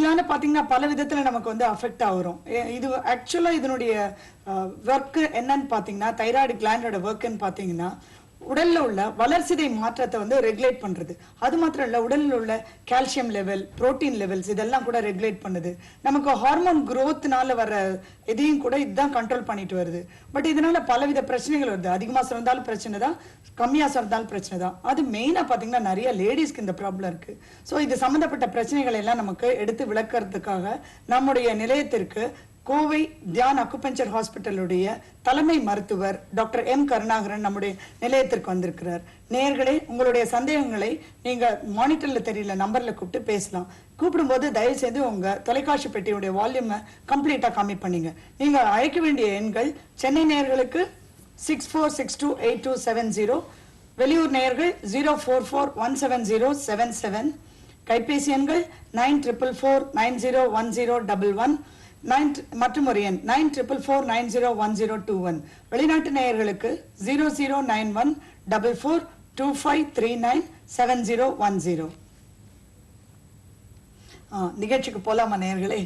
இதனால பாத்தீங்கன்னா பல விதத்துல நமக்கு வந்து அஃபெக்ட் ஆகும். இது ஆக்சுவலா இதனுடைய ஒர்க் என்னன்னு பாத்தீங்கன்னா தைராய்டு கிளாண்டோட ஒர்க்னு பாத்தீங்கன்னா உடல்ல உள்ள வளர்சிதை மாற்றத்தை வந்து ரெகுலேட் பண்றது. அது மாத்திரம் இல்ல, உடல்ல உள்ள கால்சியம் லெவல், புரோட்டீன் லெவல்ஸ் இதெல்லாம் கூட ரெகுலேட் பண்ணுது. நமக்கு ஹார்மோன் growthனால வர இதையும் கூட இதுதான் கண்ட்ரோல் பண்ணிட்டு வருது. பட் இதனால பலவித பிரச்சனைகள் வருது. அதிகமா சுரந்தாலும் பிரச்சனை தான், கம்மியா சுரந்தாலும் பிரச்சனை தான். அது மெயினா பாத்தீங்கன்னா நிறைய லேடிஸ்க்கு இந்த ப்ராப்ளம் இருக்கு. ஸோ இது சம்பந்தப்பட்ட பிரச்சனைகள் எல்லாம் நமக்கு எடுத்து விளக்கறதுக்காக நம்முடைய நிலையத்திற்கு கோவை தியான் அக்குபஞ்சர் ஹாஸ்பிட்டலுடைய தலைமை மருத்துவர் டாக்டர் எம் கருணாகரன் நம்முடைய நிலையத்திற்கு வந்திருக்கிறார். நேயர்களே, உங்களுடைய சந்தேகங்களை நீங்க மானிட்டர்ல தெரியல நம்பர்ல கூப்பிட்டு பேசலாம். கூப்பிடும்போது தயவு செய்து உங்க தொலைக்காட்சி பெட்டியுடைய வால்யூமை கம்ப்ளீட்டா கம்மி பண்ணீங்க. நீங்க அழைக்க வேண்டிய எண்கள் சென்னை நேயர்களுக்கு 64628270, வெளியூர் நேயர்கள் 04417077, கைபேசி எண்கள் 9449010111, மற்றும் ஒரு எண் 9449010121. வெளிநாட்டு நேயர்களுக்கு 00914425397010. நிகழ்ச்சிக்கு போலாமா நேயர்களே?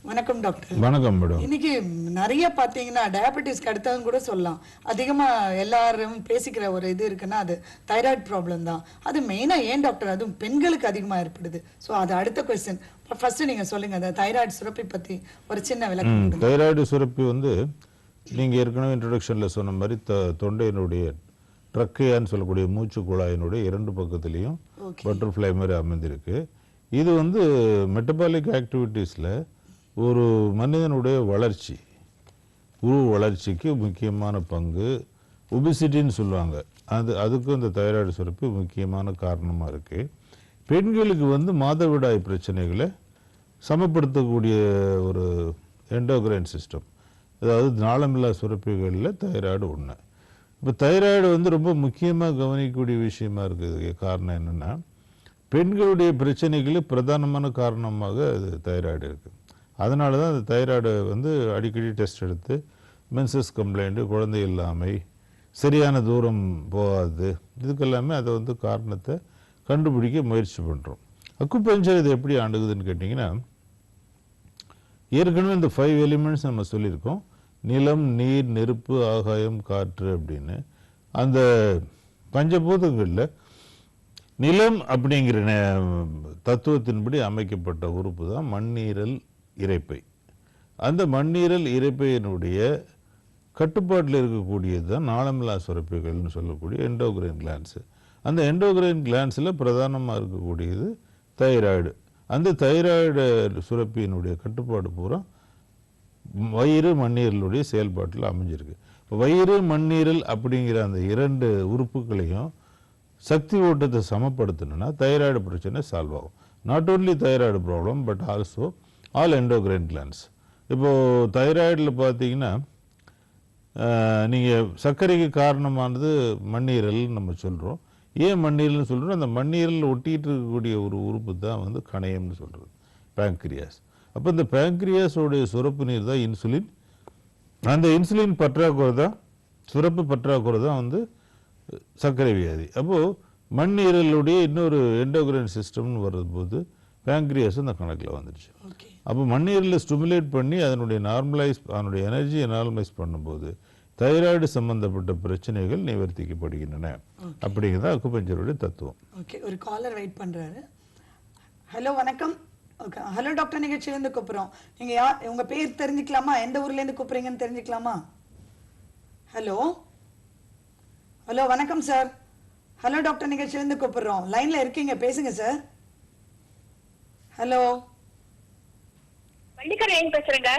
வணக்கம் டாக்டர். வணக்கம் மேடம். இன்னைக்கு நிறைய பாத்தீங்கன்னா டயபெட்டிஸ்க்கு அடுத்தவங்க கூட சொல்லலாம், அதிகமா எல்லாரும் பேசிக்கிற ஒரு இது இருக்குன்னா அது தைராய்டு ப்ராப்ளம் தான். அது மெயினா ஏன் டாக்டர் அதுவும் பெண்களுக்கு அதிகமா ஏற்படுது? ஸோ அது அடுத்த கொஸ்டின். ஃபர்ஸ்ட் நீங்க சொல்லுங்க, அந்த தைராய்டு சுரப்பி பத்தி ஒரு சின்ன விளக்கம். தைராய்டு சுரப்பி வந்து நீங்க ஏற்கனவே இன்ட்ரோடக்ஷன்ல சொன்ன மாதிரி தொண்டையினுடைய ட்ரக்கையான்னு சொல்லக்கூடிய மூச்சு குழாயினுடைய இரண்டு பக்கத்துலையும் பட்டர்ஃப்ளை மாதிரி அமைந்திருக்கு. இது வந்து மெட்டபாலிக் ஆக்டிவிட்டீஸ்ல ஒரு மனிதனுடைய வளர்ச்சி, உருவ வளர்ச்சிக்கு முக்கியமான பங்கு, ஒபிசிட்டின்னு சொல்லுவாங்க, அதுக்கு இந்த தைராய்டு சுரப்பி முக்கியமான காரணமாக இருக்குது. பெண்களுக்கு வந்து மாதவிடாய் பிரச்சனைகளை சமப்படுத்தக்கூடிய ஒரு எண்டோகிரைன் சிஸ்டம், அதாவது நாளமில்லா சுரப்பிகளில் தைராய்டு ஒன்று. இப்போ தைராய்டு வந்து ரொம்ப முக்கியமாக கவனிக்கக்கூடிய விஷயமா இருக்குது. காரணம் என்னென்னா, பெண்களுடைய பிரச்சனைகளுக்கு பிரதானமான காரணமாக அது தைராய்டு இருக்குது. அதனால தான் அந்த தைராய்டு வந்து அடிக்கடி டெஸ்ட் எடுத்து மென்சஸ் கம்ப்ளைண்ட்டு, குழந்தை இல்லாமை, சரியான தூரம் போகாது, இதுக்கெல்லாமே அதை வந்து காரணத்தை கண்டுபிடிக்க முயற்சி பண்ணுறோம். அக்குபஞ்சர் இது எப்படி ஆண்டுகுதுன்னு கேட்டிங்கன்னா, ஏற்கனவே இந்த 5 எலிமெண்ட்ஸ் நம்ம சொல்லியிருக்கோம், நிலம், நீர், நெருப்பு, ஆகாயம், காற்று அப்படின்னு. அந்த பஞ்சபூதங்களில் நிலம் அப்படிங்கிற தத்துவத்தின்படி அமைக்கப்பட்ட உறுப்பு தான் மண்ணீரல் இரைப்பை. அந்த மண்ணீரல் இரைப்பையினுடைய கட்டுப்பாட்டில் இருக்கக்கூடியது தான் நாளமில்லா சுரப்பிகள்னு சொல்லக்கூடிய எண்டோகிரைன் கிளான்ஸு. அந்த எண்டோகிரைன் கிளான்ஸில் பிரதானமாக இருக்கக்கூடியது தைராய்டு. அந்த தைராய்டு சுரப்பியினுடைய கட்டுப்பாடு பூரா வயிறு மண்ணீரலுடைய செயல்பாட்டில் அமைஞ்சிருக்கு. இப்போ வயிறு மண்ணீரல் அப்படிங்கிற அந்த இரண்டு உறுப்புகளையும் சக்தி ஓட்டத்தை சமப்படுத்தணும்னா தைராய்டு பிரச்சனை சால்வ் ஆகும். Not only thyroid problem but also all endocrine glands. இப்போது தைராய்டில் பார்த்தீங்கன்னா நீங்கள் சர்க்கரைக்கு காரணமானது மண்ணீரல் நம்ம சொல்கிறோம். ஏன் மண்ணீரல்னு சொல்கிறோம்? அந்த மண்ணீரல் ஒட்டிகிட்டு இருக்கக்கூடிய ஒரு உறுப்பு தான் வந்து கணையம்னு சொல்கிறது, பேங்க்ரியாஸ். அப்போ இந்த பேங்க்ரியாஸோடைய சுரப்பு நீர் தான் இன்சுலின். அந்த இன்சுலின் பற்றாக்குறை தான், சுரப்பு பற்றாக்குறை தான் வந்து சர்க்கரை வியாதி. அப்போது மண்ணீரலுடைய இன்னொரு எண்டோகிரைன் சிஸ்டம்னு வரும்போது பேங்க்ரியாஸ் அந்த கணக்கில் வந்துடுச்சு. அப்போ மண்ணீரலில் ஸ்டிமுலேட் பண்ணி அதனுடைய எனர்ஜியை நார்மலைஸ் பண்ணும்போது தைராய்டு சம்பந்தப்பட்ட பிரச்சனைகள் நிவர்த்திக்கப்படுகின்றன. அப்படிங்கிறத அக்குபஞ்சருடைய தத்துவம். ஓகே, ஒரு காலர் வெயிட் பண்றாரு. ஹலோ, வணக்கம். ஓகே, ஹலோ டாக்டர், நிகழ்ச்சியிலேருந்து கூப்பிட்றோம். நீங்கள் யார், உங்கள் பேர் தெரிஞ்சுக்கலாமா? எந்த ஊர்லேருந்து கூப்பிட்றீங்கன்னு தெரிஞ்சுக்கலாமா? ஹலோ ஹலோ, வணக்கம் சார். ஹலோ டாக்டர், நிகழ்ச்சியிலேருந்து கூப்பிட்றோம். லைனில் இருக்கீங்க, பேசுங்க சார். ஹலோ, பள்ளிக்கரையில பேசுறேங்க.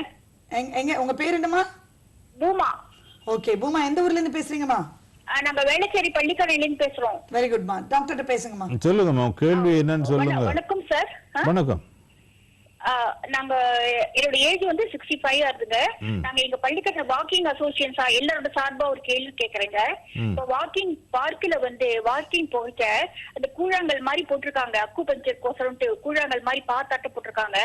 எங்க உங்க பேர் என்னமா? பூமா. ஓகே பூமா, எந்த ஊர்ல இருந்து பேசுறீங்கம்மா? நம்ம வேளச்சேரி பள்ளிக்கரையில இருந்து பேசுறோம். வெரி குட்மா. டாக்டர் பேசுங்கம்மா. சொல்லுங்கம்மா, கேள்வி என்னன்னு சொல்லுங்க. வணக்கம் சார். வணக்கம். நாங்க என்னோட ஏஜ் வந்து 65 ஆகுதுங்க. நாங்க எங்க பள்ளிக்கட்ட வாக்கிங் அசோசியேஷன் எல்லாரோட சார்பா ஒரு கேள்வி கேக்குறேங்க. இப்போ வாக்கிங் பார்க்ல வந்து வாக்கிங் போயிட்டு அந்த கூழாங்கல் மாதிரி போட்டிருக்காங்க, அக்குபஞ்சர் கோசரம் கூழாங்கல் மாதிரி பாத்தாட்ட போட்டிருக்காங்க.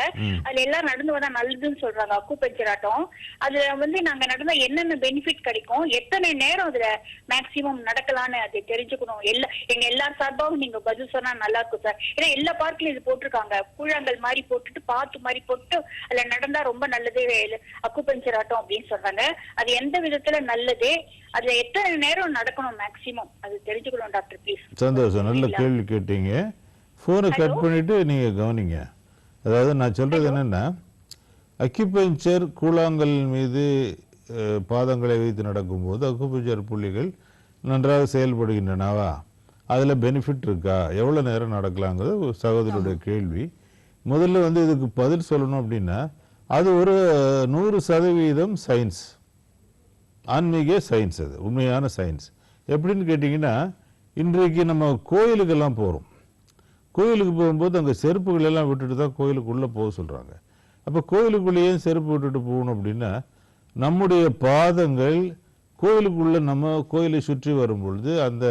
அதுல எல்லாம் நடந்து வந்தா நல்லதுன்னு சொல்றாங்க அக்குபஞ்சர் ஆட்டம். அதுல வந்து நாங்க நடந்தா என்னென்ன பெனிஃபிட் கிடைக்கும், எத்தனை நேரம் அதுல மேக்சிமம் நடக்கலாம்னு அது தெரிஞ்சுக்கணும். எங்க எல்லா சார்பாவும் நீங்க பதில் சொன்னா நல்லா இருக்கும் சார். ஏன்னா எல்லா பார்க்லயும் இது போட்டிருக்காங்க, கூழாங்கல் மாதிரி போட்டுட்டு பாத்து மாதிரி போட்டு அதுல நடந்தா ரொம்ப நல்லது அக்குபஞ்சர் ஆட்டம் அப்படின்னு சொல்றாங்க. அது எந்த விதத்துல நல்லது, அதுல எத்தனை நேரம் நடக்கணும் மேக்சிமம் அது தெரிஞ்சுக்கணும் டாக்டர் ப்ளீஸ். சந்தோஷம், நல்ல கேள்வி கேட்டீங்க. போனை கட் பண்ணிட்டு நீங்க கவனிங்க. அதாவது நான் சொல்றது என்னன்னா, அக்யூபஞ்சர் கூழாங்கல் மீது பாதங்களை வைத்து நடக்கும்போது அக்குபஞ்சர் புள்ளிகள் நன்றாக செயல்படுகின்றனவா, அதில் பெனிஃபிட் இருக்கா, எவ்வளோ நேரம் நடக்கலாங்கிறது ஒரு சகோதரருடைய கேள்வி. முதல்ல வந்து இதுக்கு பதில் சொல்லணும் அப்படின்னா, அது ஒரு 100% சயின்ஸ், ஆன்மீக சயின்ஸ், அது உண்மையான சயின்ஸ். எப்படின்னு கேட்டிங்கன்னா, இன்றைக்கு நம்ம கோயிலுக்கெல்லாம் போகிறோம். கோயிலுக்கு போகும்போது அங்கே செருப்புகள் எல்லாம் விட்டுட்டு தான் கோயிலுக்குள்ளே போக சொல்கிறாங்க. அப்போ கோயிலுக்குள்ளேயே செருப்பு விட்டுட்டு போகணும் அப்படின்னா, நம்முடைய பாதங்கள் கோயிலுக்குள்ளே நம்ம கோயிலை சுற்றி வரும் பொழுது அந்த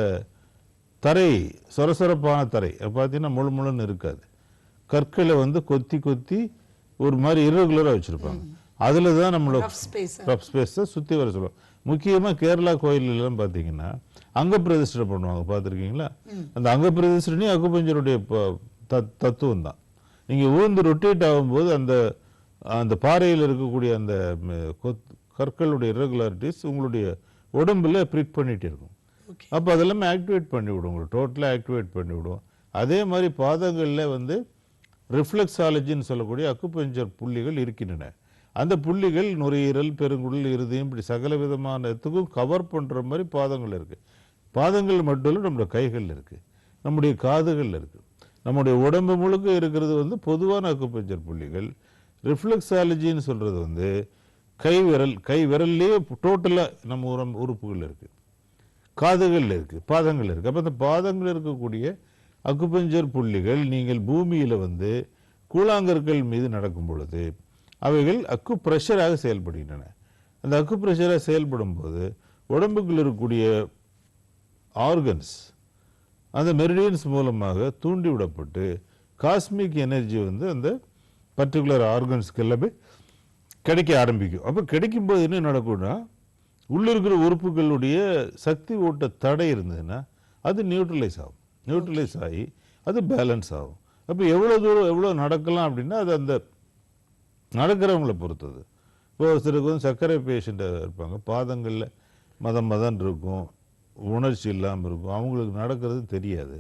தரை சொரசொரப்பான தரை பார்த்தீங்கன்னா முழு முழுன்னு இருக்காது. கற்களை வந்து கொத்தி கொத்தி ஒரு மாதிரி இரகுலராக வச்சுருப்பாங்க. அதில் தான் நம்மளோட ரஃப் ஸ்பேஸை சுற்றி வர சொல்லுவோம். முக்கியமாக கேரளா கோயிலெல்லாம் பார்த்தீங்கன்னா அங்க பிரதிஷ்டை பண்ணுவாங்க, பார்த்துருக்கீங்களா? அந்த அங்க பிரதிஷ்டனையும் அக்குபஞ்சருடைய தத்துவம் தான். நீங்கள் ஊர்ந்து ரொட்டேட் ஆகும்போது அந்த அந்த பாறையில் இருக்கக்கூடிய அந்த கற்களுடைய இரகுலாரிட்டிஸ் உங்களுடைய உடம்புல ப்ரிக் பண்ணிகிட்டே இருக்கும். அப்போ அதெல்லாமே ஆக்டிவேட் பண்ணிவிடும், உங்களுக்கு டோட்டலாக ஆக்டிவேட் பண்ணிவிடும். அதே மாதிரி பாதங்களில் வந்து ரிஃப்ளெக்ஸாலஜின்னு சொல்லக்கூடிய அக்குபஞ்சர் புள்ளிகள் இருக்கின்றன. அந்த புள்ளிகள் நுரையீரல், பெருங்குடல், இருதயம், இப்படி சகல விதமான இடத்துக்கும் கவர் பண்ணுற மாதிரி பாதங்கள் இருக்குது. பாதங்கள் மட்டும் இல்லை, நம்மளோட கைகள் இருக்குது, நம்முடைய காதுகள் இருக்குது, நம்முடைய உடம்பு முழுக்க இருக்கிறது வந்து பொதுவான அக்குபஞ்சர் புள்ளிகள். ரிஃப்ளெக்ஸாலஜின்னு சொல்கிறது வந்து கை விரல்லையே டோட்டலாக நம்ம உறுப்புகள் இருக்குது, காதுகள் இருக்குது, பாதங்கள் இருக்குது. அப்போ அந்த பாதங்கள் இருக்கக்கூடிய அக்குபஞ்சர் புள்ளிகள் நீங்கள் பூமியில் வந்து கூழாங்கற்கள் மீது நடக்கும் பொழுது அவைகள் அக்கு ப்ரெஷராக செயல்படுகின்றன. அந்த அக்கு ப்ரெஷராக செயல்படும் போது உடம்புக்குள் இருக்கக்கூடிய ஆர்கன்ஸ் அந்த மெரிடியன்ஸ் மூலமாக தூண்டிவிடப்பட்டு காஸ்மிக் எனர்ஜி வந்து அந்த பர்டிகுலர் ஆர்கன்ஸ்க்கு எல்லாமே கிடைக்க ஆரம்பிக்கும். அப்போ கிடைக்கும்போது என்ன நடக்கும்னா, உள்ளிருக்கிற உறுப்புகளுடைய சக்தி ஓட்ட தடை இருந்ததுன்னா அது நியூட்ரலைஸ் ஆகும். நியூட்ரலைஸ் ஆகி அது பேலன்ஸ் ஆகும். அப்போ எவ்வளோ தூரம் எவ்வளோ நடக்கலாம் அப்படின்னா அது அந்த நடக்கிறவங்கள பொறுத்தது. இப்போ ஒருத்தருக்கு வந்து சர்க்கரை பேஷண்ட்டாக இருப்பாங்க, பாதங்களில் மதம் இருக்கும், உணர்ச்சி இல்லாமல் இருக்கும், அவங்களுக்கு நடக்கிறது தெரியாது.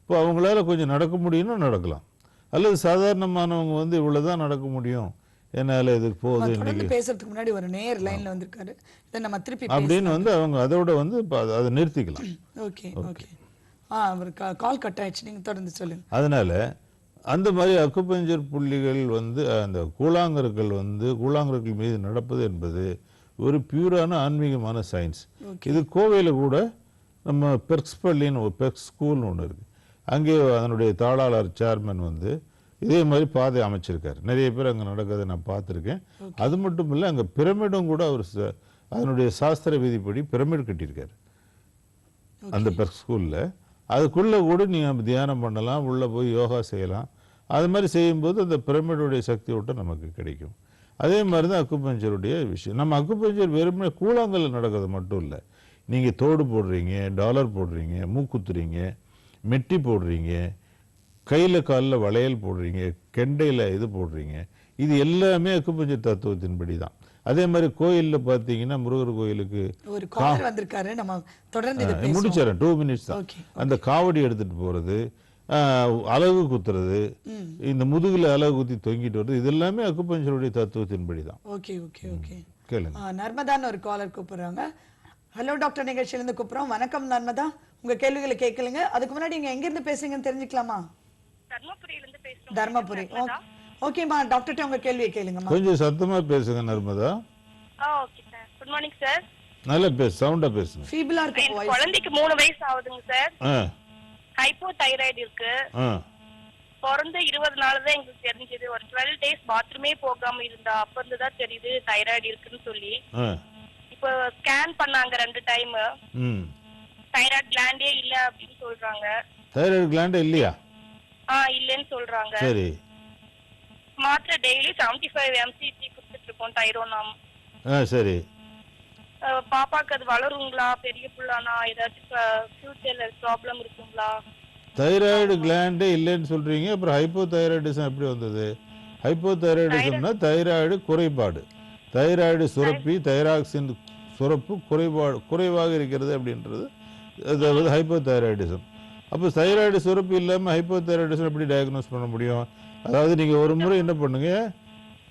இப்போ அவங்களால கொஞ்சம் நடக்க முடியும்னா நடக்கலாம். அல்லது சாதாரணமானவங்க வந்து இவ்வளோ தான் நடக்க முடியும், என்னால் இதுக்கு போகுது இன்னைக்கு பேசுறதுக்கு முன்னாடி ஒரு நேர் லைன்ல வந்திருக்காரு, இதை நம்ம திருப்பி அப்படின்னு வந்து அவங்க அதோட வந்து அதை நிறுத்திக்கலாம். ஓகே ஓகே, அவர் கால் கட் ஆயிடுச்சு, நீங்கள் தொடர்ந்து சொல்லுங்க. அதனால அந்த மாதிரி அக்குபஞ்சர் புள்ளிகள் வந்து அந்த கூழாங்கற்கள் மீது நடப்பது என்பது ஒரு பியூரான ஆன்மீகமான சயின்ஸ். இது கோவையில் கூட நம்ம பெர்க்ஸ் பள்ளின்னு ஒரு பெர்க்ஸ் ஸ்கூல்னு ஒன்று இருக்குது. அங்கே அதனுடைய தாளாளர் சேர்மன் வந்து இதே மாதிரி பாதை அமைச்சிருக்காரு. நிறைய பேர் அங்கே நடக்கிறத நான் பார்த்துருக்கேன். அது மட்டும் இல்லை, அங்கே பிரமிடும் கூட அவர் அதனுடைய சாஸ்திர விதிப்படி பிரமிட் கட்டியிருக்காரு அந்த பெர்க்ஸ் ஸ்கூலில். அதுக்குள்ளே கூட நீங்கள் தியானம் பண்ணலாம், உள்ளே போய் யோகா செய்யலாம். அது மாதிரி செய்யும்போது அந்த பிரமிடுடைய சக்தி ஓட்டம் நமக்கு கிடைக்கும். அதே மாதிரி தான் அக்குபஞ்சருடைய விஷயம். நம்ம அக்குபஞ்சர் வெறுமனே கூழாங்கல்ல நடக்கிறது மட்டும் இல்லை, நீங்கள் தோடு போடுறீங்க, டாலர் போடுறீங்க, மூக்குத்துறீங்க, மெட்டி போடுறீங்க, கையில் காலில் வளையல் போடுறீங்க, கெண்டையில் இது போடுறீங்க, இது எல்லாமே அக்குபஞ்சர் தத்துவத்தின்படி தான். அதே மாதிரி கோயிலில் பார்த்தீங்கன்னா முருகர் கோயிலுக்கு ஒரு காலர் வந்திருக்காரு, நம்ம தொடர்ந்து முடிச்சிடறேன், 2 minutes தான். அந்த காவடி எடுத்துட்டு போறது, அலகு குத்துறது, இந்த முதுகுல அலகு குத்தி தொங்கிட்டு வருது, இது எல்லாமே அக்குபஞ்சருடைய தத்துவத்தின்படி தான். ஓகே ஓகே ஓகே, கேளுங்க. நர்மதான்னு ஒரு காலர் கூப்பிடுறாங்க. ஹலோ டாக்டர் நிகழ்ச்சியிலேருந்து கூப்பிடுறோம். வணக்கம் நர்மதா, உங்க கேள்விகளை கேட்கலுங்க. அதுக்கு முன்னாடி நீங்க எங்க இருந்து பேசுறீங்கன்னு தெரிஞ்சுக்கலாமா? தர்மபுரியிலிருந்து பேசுறோம். தர்மபுரி, ஓகேமா. டாக்டர்ட்ட உங்க கேள்வியை கேளுங்கம்மா. கொஞ்சம் சத்தமா பேசுங்க Narmada. Okay sir. Good morning sir. நல்லா பேசு, சவுண்டா பேசுங்க. ஃபீபிளா இருக்கு வாய்ஸ். குழந்தைக்கு 3 வயசு ஆகுதுங்க சார். ஹைப்போதைராய்டு இருக்கு. பிறந்த 20 நாள் தான் எங்களுக்கு தெரிஞ்சது. ஒரு 12 days பாத்ரூமே போகாம இருந்தா. அப்ப இருந்துதான் தெரியுது தைராய்டு இருக்குன்னு சொல்லி. இப்போ ஸ்கேன் பண்ணாங்க 2 டைம். தைராய்டு கிளாண்டே இல்ல அப்படின்னு சொல்றாங்க. தைராய்டு கிளாண்ட் இல்லையா? இல்லன்னு சொல்றாங்க. சரி. மாத்திரை டெய்லி 75 mcg குடிச்சிட்டு இருக்கோம் தைரோனாம். சரி. பாப்பாக்கு அது வளருங்களா, பெரிய புள்ளானா, ஏதாச்சும் ஃபியூச்சர்ல ப்ராப்ளம் இருக்குங்களா? தைராய்டு கிளாண்டே இல்லைன்னு சொல்றீங்க, அப்புறம் ஹைப்போதைராய்டிசம் எப்படி வந்தது? ஹைப்போதைராய்டிசம்னா தைராய்டு குறைபாடு, தைராய்டு சுரப்பி தைராக்சின் சுரப்பு குறைவாக இருக்கிறது அப்படின்றது அதாவது ஹைப்போதைராய்டிசம். அப்போ தைராய்டு சுரப்பு இல்லாமல் ஹைப்போதைராய்டிசம் எப்படி டயக்னோஸ் பண்ண முடியும்? அதாவது நீங்கள் ஒரு முறை என்ன பண்ணுங்க,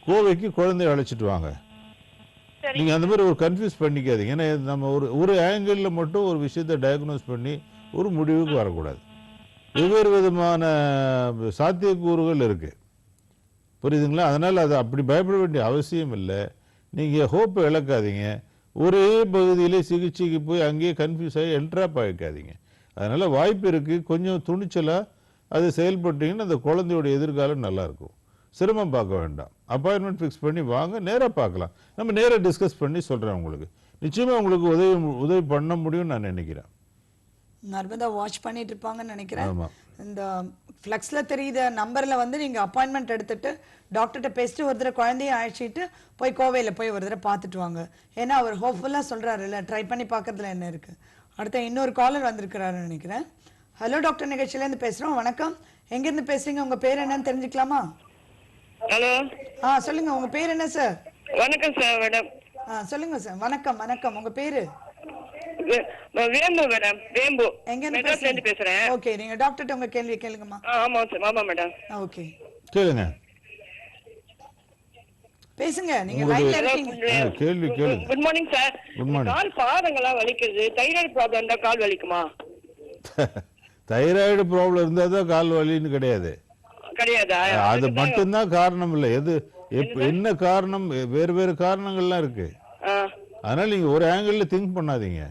கோவைக்கு குழந்தைய அழைச்சிட்டு வாங்க. நீங்கள் அந்த மாதிரி ஒரு கன்ஃபியூஸ் பண்ணிக்காதீங்க. ஏன்னா நம்ம ஒரு ஆங்கிளில் மட்டும் ஒரு விஷயத்தை டயக்னோஸ் பண்ணி ஒரு முடிவுக்கு வரக்கூடாது. வெவ்வேறு விதமான சாத்தியக்கூறுகள் இருக்கு, புரியுதுங்களா? அதனால் அது அப்படி பயப்பட வேண்டிய அவசியம் இல்லை. நீங்கள் ஹோப்பை இழக்காதீங்க. ஒரே பகுதியிலே சிகிச்சைக்கு போய் அங்கேயே கன்ஃபியூஸ் ஆகி என்ட்ராப் ஆகிக்காதீங்க. அதனால் வாய்ப்பு இருக்குது, கொஞ்சம் துணிச்சலாக அது செயல்பட்டீங்கன்னா அந்த குழந்தையோட எதிர்காலம் நல்லாயிருக்கும். சிரமம் பார்க்க வேண்டாம். அப்பாயின்மெண்ட் ஃபிக்ஸ் பண்ணி வாங்க, நேராக பார்க்கலாம். நம்ம நேராக டிஸ்கஸ் பண்ணி சொல்கிறேன். உங்களுக்கு நிச்சயமாக உங்களுக்கு உதவி பண்ண முடியும்னு நான் நினைக்கிறேன். நர்மதா வாட்ச் பண்ணிட்டு இருப்பாங்கன்னு நினைக்கிறேன். இந்த ஃப்ளெக்ஸில் தெரியுத நம்பரில் வந்து நீங்கள் அப்பாயின்மெண்ட் எடுத்துட்டு டாக்டர்கிட்ட பேசிட்டு ஒரு தடவை குழந்தைய அழைச்சிட்டு போய் கோவையில் போய் ஒரு தடவை பார்த்துட்டு வாங்க. ஏன்னா அவர் ஹோப்ஃபுல்லாக சொல்கிறாரு இல்லை, ட்ரை பண்ணி பார்க்கறதுல என்ன இருக்குது. அடுத்த இன்னொரு காலர் வந்திருக்கிறாருன்னு நினைக்கிறேன். ஹலோ டாக்டர் நிகழ்ச்சியிலேருந்து பேசுகிறோம். வணக்கம், எங்கேருந்து பேசுகிறீங்க? உங்கள் பேர் என்னன்னு தெரிஞ்சுக்கலாமா? ஹலோ. சொல்லுங்க, உங்கள் பேர் என்ன சார்? வணக்கம் சார் மேடம். சொல்லுங்க சார். வணக்கம் வணக்கம். உங்கள் பேர்? வேம்பு மேடம். வேம்பு. எங்க பேசுறேன். ஓகே, நீங்க டாக்டர்ட்ட உங்க கேள்வி கேளுங்கம்மா. ஆமா சார். ஆமா மேடம். ஓகே, கேளுங்க. பேசுங்க, நீங்க லைன்ல இருக்கீங்க. கேள்வி கேளுங்க. Good morning sir. கால் பாதங்களா வலிக்குது. தைராய்டு ப்ராப்ளம் இருந்தா கால் வலிக்குமா? தைராய்டு ப்ராப்ளம் இருந்தா தான் கால் வலின்னு கிடையாது. கிடையாதா? அது மட்டும்தான் காரணம் இல்லை. என்ன காரணம்? வேறு வேறு காரணங்கள்லாம் இருக்கு. அதனால நீங்க ஒரு ஆங்கிள் திங்க் பண்ணாதீங்க.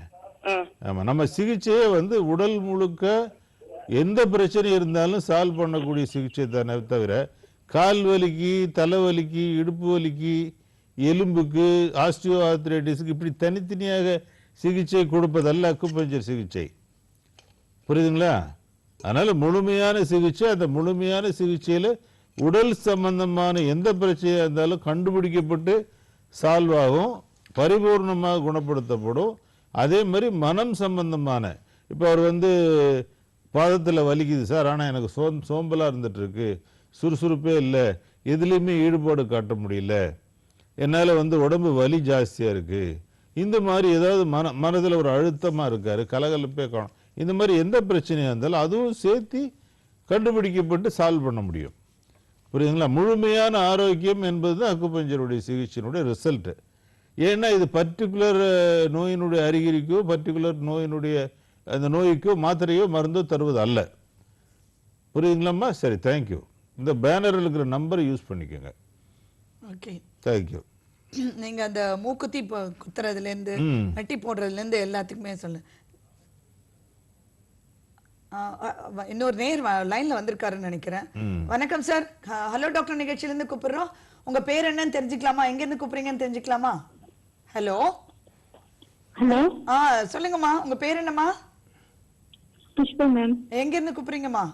ஆமா, நம்ம சிகிச்சையே வந்து உடல் முழுக்க எந்த பிரச்சனை இருந்தாலும் சால்வ் பண்ணக்கூடிய சிகிச்சை தானே தவிர கால் வலிக்கு, தலைவலிக்கு, இடுப்பு வலிக்கு, எலும்புக்கு, ஆஸ்டியோ ஆர்த்ரைட்டிஸ்க்கு இப்படி தனித்தனியாக சிகிச்சை கொடுப்பதல்ல அக்குபஞ்சர் சிகிச்சை, புரியுதுங்களா? அதனால முழுமையான சிகிச்சை, அந்த முழுமையான சிகிச்சையில் உடல் சம்பந்தமான எந்த பிரச்சனையாக இருந்தாலும் கண்டுபிடிக்கப்பட்டு சால்வ் ஆகும், பரிபூர்ணமாக குணப்படுத்தப்படும். அதே மாதிரி மனம் சம்பந்தமான, இப்போ அவர் வந்து பாதத்தில் வலிக்குது சார், ஆனால் எனக்கு சோம்பலாக இருந்துட்டு இருக்கு, சுறுசுறுப்பே இல்லை, எதுலேயுமே ஈடுபாடு காட்ட முடியல, என்னால் வந்து உடம்பு வலி ஜாஸ்தியாக இருக்குது, இந்த மாதிரி ஏதாவது மனதில் ஒரு அழுத்தமாக இருக்காரு, கலகலப்பே காணும், இந்த மாதிரி எந்த பிரச்சனையாக இருந்தாலும் அதுவும் சேர்த்து கண்டுபிடிக்கப்பட்டு சால்வ் பண்ண முடியும், புரியுதுங்களா? முழுமையான ஆரோக்கியம் என்பது தான் அக்குபஞ்சருடைய சிகிச்சையினுடைய ரிசல்ட்டு. ஏன்னா இது பர்டிகுலர் நோயினுடைய அறிகுறிக்கோ பர்டிகுலர் நோயினுடைய அந்த நோய்க்கோ மாத்திரையோ மருந்தோ தருவது அல்ல, புரியுதுங்களாம்மா? சரி, தேங்க்யூ. இந்த பேனரில் இருக்கிற நம்பரை யூஸ் பண்ணிக்கோங்க. Okay, thank you. நீங்க அந்த மூக்குத்தி குத்துறதுலேருந்து வெட்டி போடுறதுலேருந்து எல்லாத்துக்குமே சொல்லு. இன்னொரு நேர் லைன்ல வந்திருக்காருன்னு நினைக்கிறேன். வணக்கம் சார். ஹலோ டாக்டர் நிகழ்ச்சியிலேருந்து கூப்பிடுறோம். உங்க பேர் என்னன்னு தெரிஞ்சுக்கலாமா? எங்க இருந்து கூப்பிடுறீங்கன்னு தெரிஞ்சுக்கலாமா? ஹலோ. ஹலோ. சொல்லுங்கம்மா, உங்க பேர் என்னம்மா? புஷ்பா மேம். எங்க இருந்து கூப்பிடுறீங்கம்மா?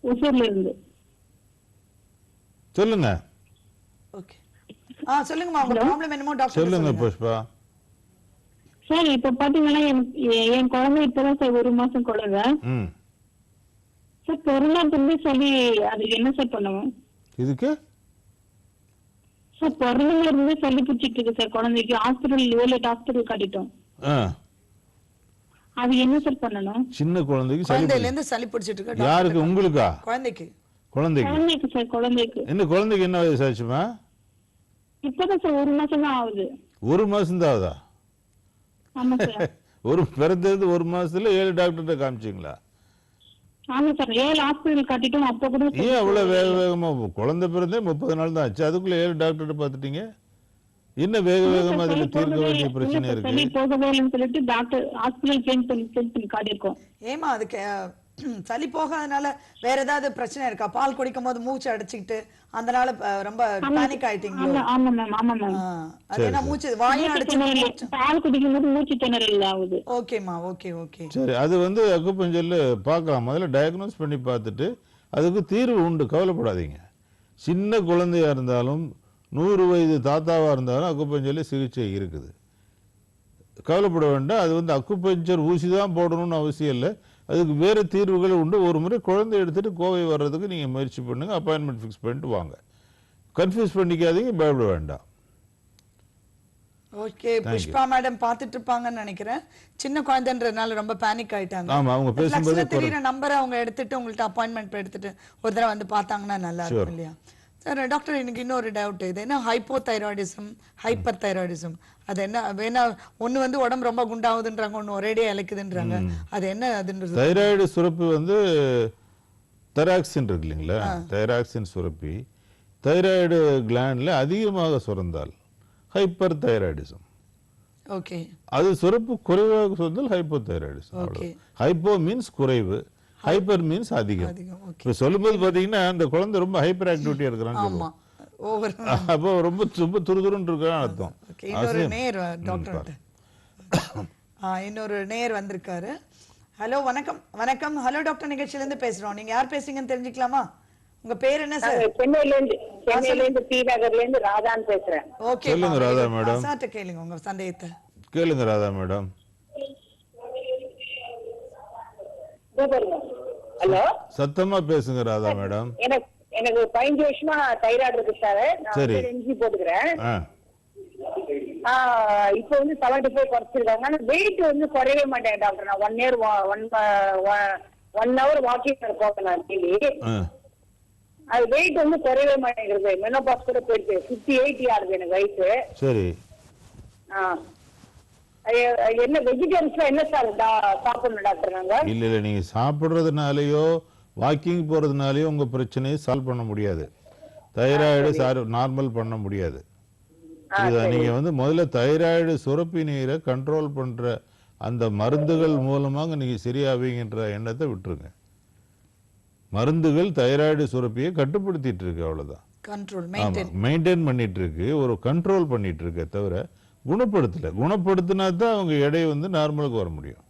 ஊர்ல இருந்து. சொல்லுங்க. ஓகே, சொல்லுங்கம்மா, உங்க ப்ராப்ளம் என்னமோ டாக்டர் சொல்லுங்க புஷ்பா. சார், இப்ப பாத்தீங்கன்னா என் குழந்தை இப்பதான் சார் 1 மாசம் குழந்தை சார். பிறந்ததுல சொல்லி அதுக்கு என்ன சார் பண்ணுவோம்? இதுக்கு சார் பிறந்ததுல இருந்து சொல்லி பிடிச்சிட்டு இருக்கு சார். குழந்தைக்கு ஹாஸ்பிட்டல் காட்டிட்டோம். அது என்ன சார் பண்ணணும்? சின்ன குழந்தைக்கு குழந்தையில இருந்து சளி பிடிச்சிட்டு இருக்கு. யாருக்கு? உங்களுக்கா? குழந்தைக்கு. குழந்தைக்கு சார். குழந்தைக்கு என்ன வயசு ஆச்சுமா? இப்பதான் சார் 1 மாசம் தான் ஆகுது. 1 மாசம் தான் ஆகுதா? ஆமா சார். பிறந்தது 1 மாசத்துல 7 டாக்டர்கிட்ட காமிச்சிங்களா? ஆமா சார், 7 ஹாஸ்பிட்டல் காட்டிட்டோம். அப்ப கூட ஏன் அவ்வளவு வேகமா? குழந்தை பிறந்தே 30 நாள் தான் ஆச்சு, அதுக்குள்ள 7 டாக்டர்கிட்ட பாத்துட்டீங்க? என்ன வேகமா அதுல தீர்க்க வேண்டிய பிரச்சனை இருக்கு? போகவே இல்லைன்னு சொல்லிட்டு டாக்டர் ஹாஸ்பிட்டல் சேஞ்ச் பண்ணி காட்டியிருக்கோம். ஏமா அதுக்கு சளி போகாதனால வேற ஏதாவது பிரச்சனை இருக்கா? பால் குடிக்கும் போது மூச்சு அடைச்சிக்கிட்டு அதனால ரொம்ப பேனிக் ஆயிட்டீங்களோ? ஆமா மேம், ஆமா மேம். அது என்ன மூச்சு வாயும் அடைச்சு பால் குடிக்கும்போது மூச்சு திணறல் ஆகுது. ஓகேமா, ஓகே ஓகே. சரி, அது வந்து அக்குபஞ்சர்ல பார்க்கலாம். முதல்ல டயக்னோஸ் பண்ணி பார்த்துட்டு அதுக்கு தீர்வு உண்டு, கவலைப்படாதீங்க. சின்ன குழந்தையா இருந்தாலும் 100 வயது தாத்தாவா இருந்தாலும் அக்குபஞ்சர்ல சிகிச்சை இருக்குது, கவலைப்பட வேண்டாம். அது வந்து அக்குபஞ்சர் ஊசி தான் போடணும்னு அவசியம் இல்லை, அதுக்கு வேறு தீர்வுகள் உண்டு. ஒரு முறை குழந்தை எடுத்துட்டு கோவை வர்றதுக்கு நீங்கள் முயற்சி பண்ணுங்க, அப்பாயின்மெண்ட் ஃபிக்ஸ் பண்ணிட்டு வாங்க. கன்ஃபியூஸ் பண்ணிக்காதீங்க, பயப்பட வேண்டாம். ஓகே, புஷ்பா மேடம் பார்த்துட்டு இருப்பாங்கன்னு நினைக்கிறேன். சின்ன குழந்தைன்றதுனால ரொம்ப பேனிக் ஆயிட்டாங்க. ஆமா, அவங்க பேசும்போது தெரியுற நம்பரை அவங்க எடுத்துட்டு உங்கள்ட்ட அப்பாயின்மெண்ட் எடுத்துட்டு ஒரு தடவை வந்து பார்த்தாங்கன்னா நல்லா இருக்கும் இல்லையா? சார் டாக்டர், எனக்கு இன்னொரு டவுட். இது என்ன ஹைப்போதைராய்டிசம், ஹைப்பர் தைராய்டிசம், அது என்ன? வேணா ஒன்று வந்து உடம்பு ரொம்ப குண்டாகுதுன்றாங்க, ஒன்று ஒரேடியாக இழைக்குதுன்றாங்க, அது என்ன அதுன்றது? தைராய்டு சுரப்பி வந்து தைராக்சின் இருக்கு இல்லைங்களா, தைராக்சின் சுரப்பி தைராய்டு கிளாண்ட்ல அதிகமாக சுரந்தால் ஹைப்பர் தைராய்டிசம். ஓகே. அது சுரப்பு குறைவாக சுரந்தால் ஹைப்போ தைராய்டிசம். ஹைப்போ மீன்ஸ் குறைவு, ஹைப்பர் மீன்ஸ் அதிகம். இப்போ சொல்லும்போது பார்த்தீங்கன்னா அந்த குழந்தை ரொம்ப ஹைப்பர் ஆக்டிவிட்டியா இருக்கிறான்னு சொல்லுவோம். அப்போ ரொம்ப ரொம்ப துருதுருன்னு இருக்கான்னு அர்த்தம். இன்னொரு நேர் டாக்டர், இன்னொரு நேர் வந்திருக்காரு. ஹலோ, வணக்கம். வணக்கம், ஹலோ டாக்டர் நிகழ்ச்சியில இருந்து பேசுறோம். நீங்க யார் பேசுறீங்கன்னு தெரிஞ்சுக்கலாமா? உங்க பேர் என்ன சார்? சென்னையில இருந்து டி நகர்ல இருந்து ராதான் பேசுறேன். ஓகே, சொல்லுங்க ராதா மேடம். சார்ட்ட கேளுங்க உங்க சந்தேகத்தை. கேளுங்க ராதா மேடம். ஹலோ, சத்தமா பேசுங்க ராதா மேடம். எனக்கு 15 வருஷமா தைராய்டு இருக்கு சார். நான் என்ஜி போட்டுக்கிறேன். இப்போ வந்து 75 குறைச்சிருக்காங்க. ஆனா வெயிட் வந்து குறையவே மாட்டேன் டாக்டர். நான் 1 ஹவர் வாக்கிங் போவேன் நான் டெய்லி. அது வெயிட் வந்து குறையவே மாட்டேங்கிறது. மெனோபாஸ் கூட போயிடுச்சு. 58 ஆகுது எனக்கு வயசு. சரி, என்ன வெஜிடபிள்ஸ்ல என்ன சார் சாப்பிடணும் டாக்டர்? நாங்க இல்ல நீங்க சாப்பிடுறதுனாலயோ வாக்கிங் போறதுனாலயோ உங்க பிரச்சனையை சால்வ் பண்ண முடியாது. தைராய்டு நார்மல் பண்ண முடியாது. நீங்க வந்து முதல்ல தைராய்டு சுரப்பி நீரை கண்ட்ரோல் பண்ற அந்த மருந்துகள் மூலமாக நீங்க சரியாவீங்கன்ற எண்ணத்தை விட்டுருங்க. மருந்துகள் தைராய்டு சுரப்பியை கட்டுப்படுத்திட்டு இருக்கு, அவ்வளவுதான். மெயின்டைன் பண்ணிட்டு இருக்கு, ஒரு கண்ட்ரோல் பண்ணிட்டு இருக்க தவிர குணப்படுத்தல. குணப்படுத்தினா தான் அவங்க எடை வந்து நார்மலுக்கு வர முடியும்.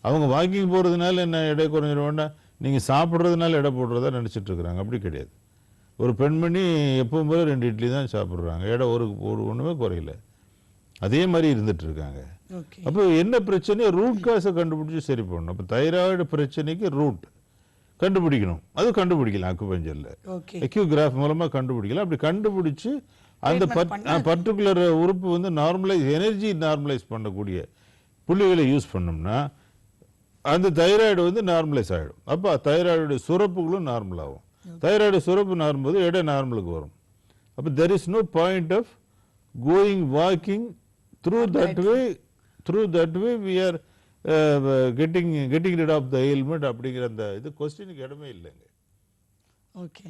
அவங்க வாக்கிங் போறதுனால என்ன எடை குறைஞ்சிருவோம்னா நீங்க சாப்பிட்றதுனால எடை போடுறதா நினைச்சிட்டு இருக்கிறாங்க. அப்படி கிடையாது. ஒரு பெண்மணி எப்பவும் போல 2 இட்லி தான் சாப்பிட்றாங்க, எடை ஒரு ஒண்ணுமே குறையல, அதே மாதிரி இருந்துட்டு இருக்காங்க. அப்போ என்ன பிரச்சனை, ரூட் காசை கண்டுபிடிச்சு சரி பண்ணணும். அப்போ தைராய்டு பிரச்சனைக்கு ரூட் கண்டுபிடிக்கணும். அது கண்டுபிடிக்கலாம் அக்குபஞ்சர்ல, எக்யூகிராஃப் மூலமா கண்டுபிடிக்கலாம். அப்படி கண்டுபிடிச்சு அந்த பர்டிகுலர் உறுப்பு வந்து நார்மலைஸ், எனர்ஜி நார்மலைஸ் பண்ணக்கூடிய புள்ளிகளை யூஸ் பண்ணோம்னா அந்த தைராய்டு வந்து நார்மலைஸ் ஆகிடும். அப்போ தைராய்டு சுரப்புகளும் நார்மல் ஆகும். தைராய்டு சுரப்பு நார்மலும்போது எடை நார்மலுக்கு வரும். அப்போ there is no point of going walking through that way we are getting rid of the ailment அப்படிங்கிற அந்த இது கொஸ்டினுக்கு இடமே இல்லைங்க. Okay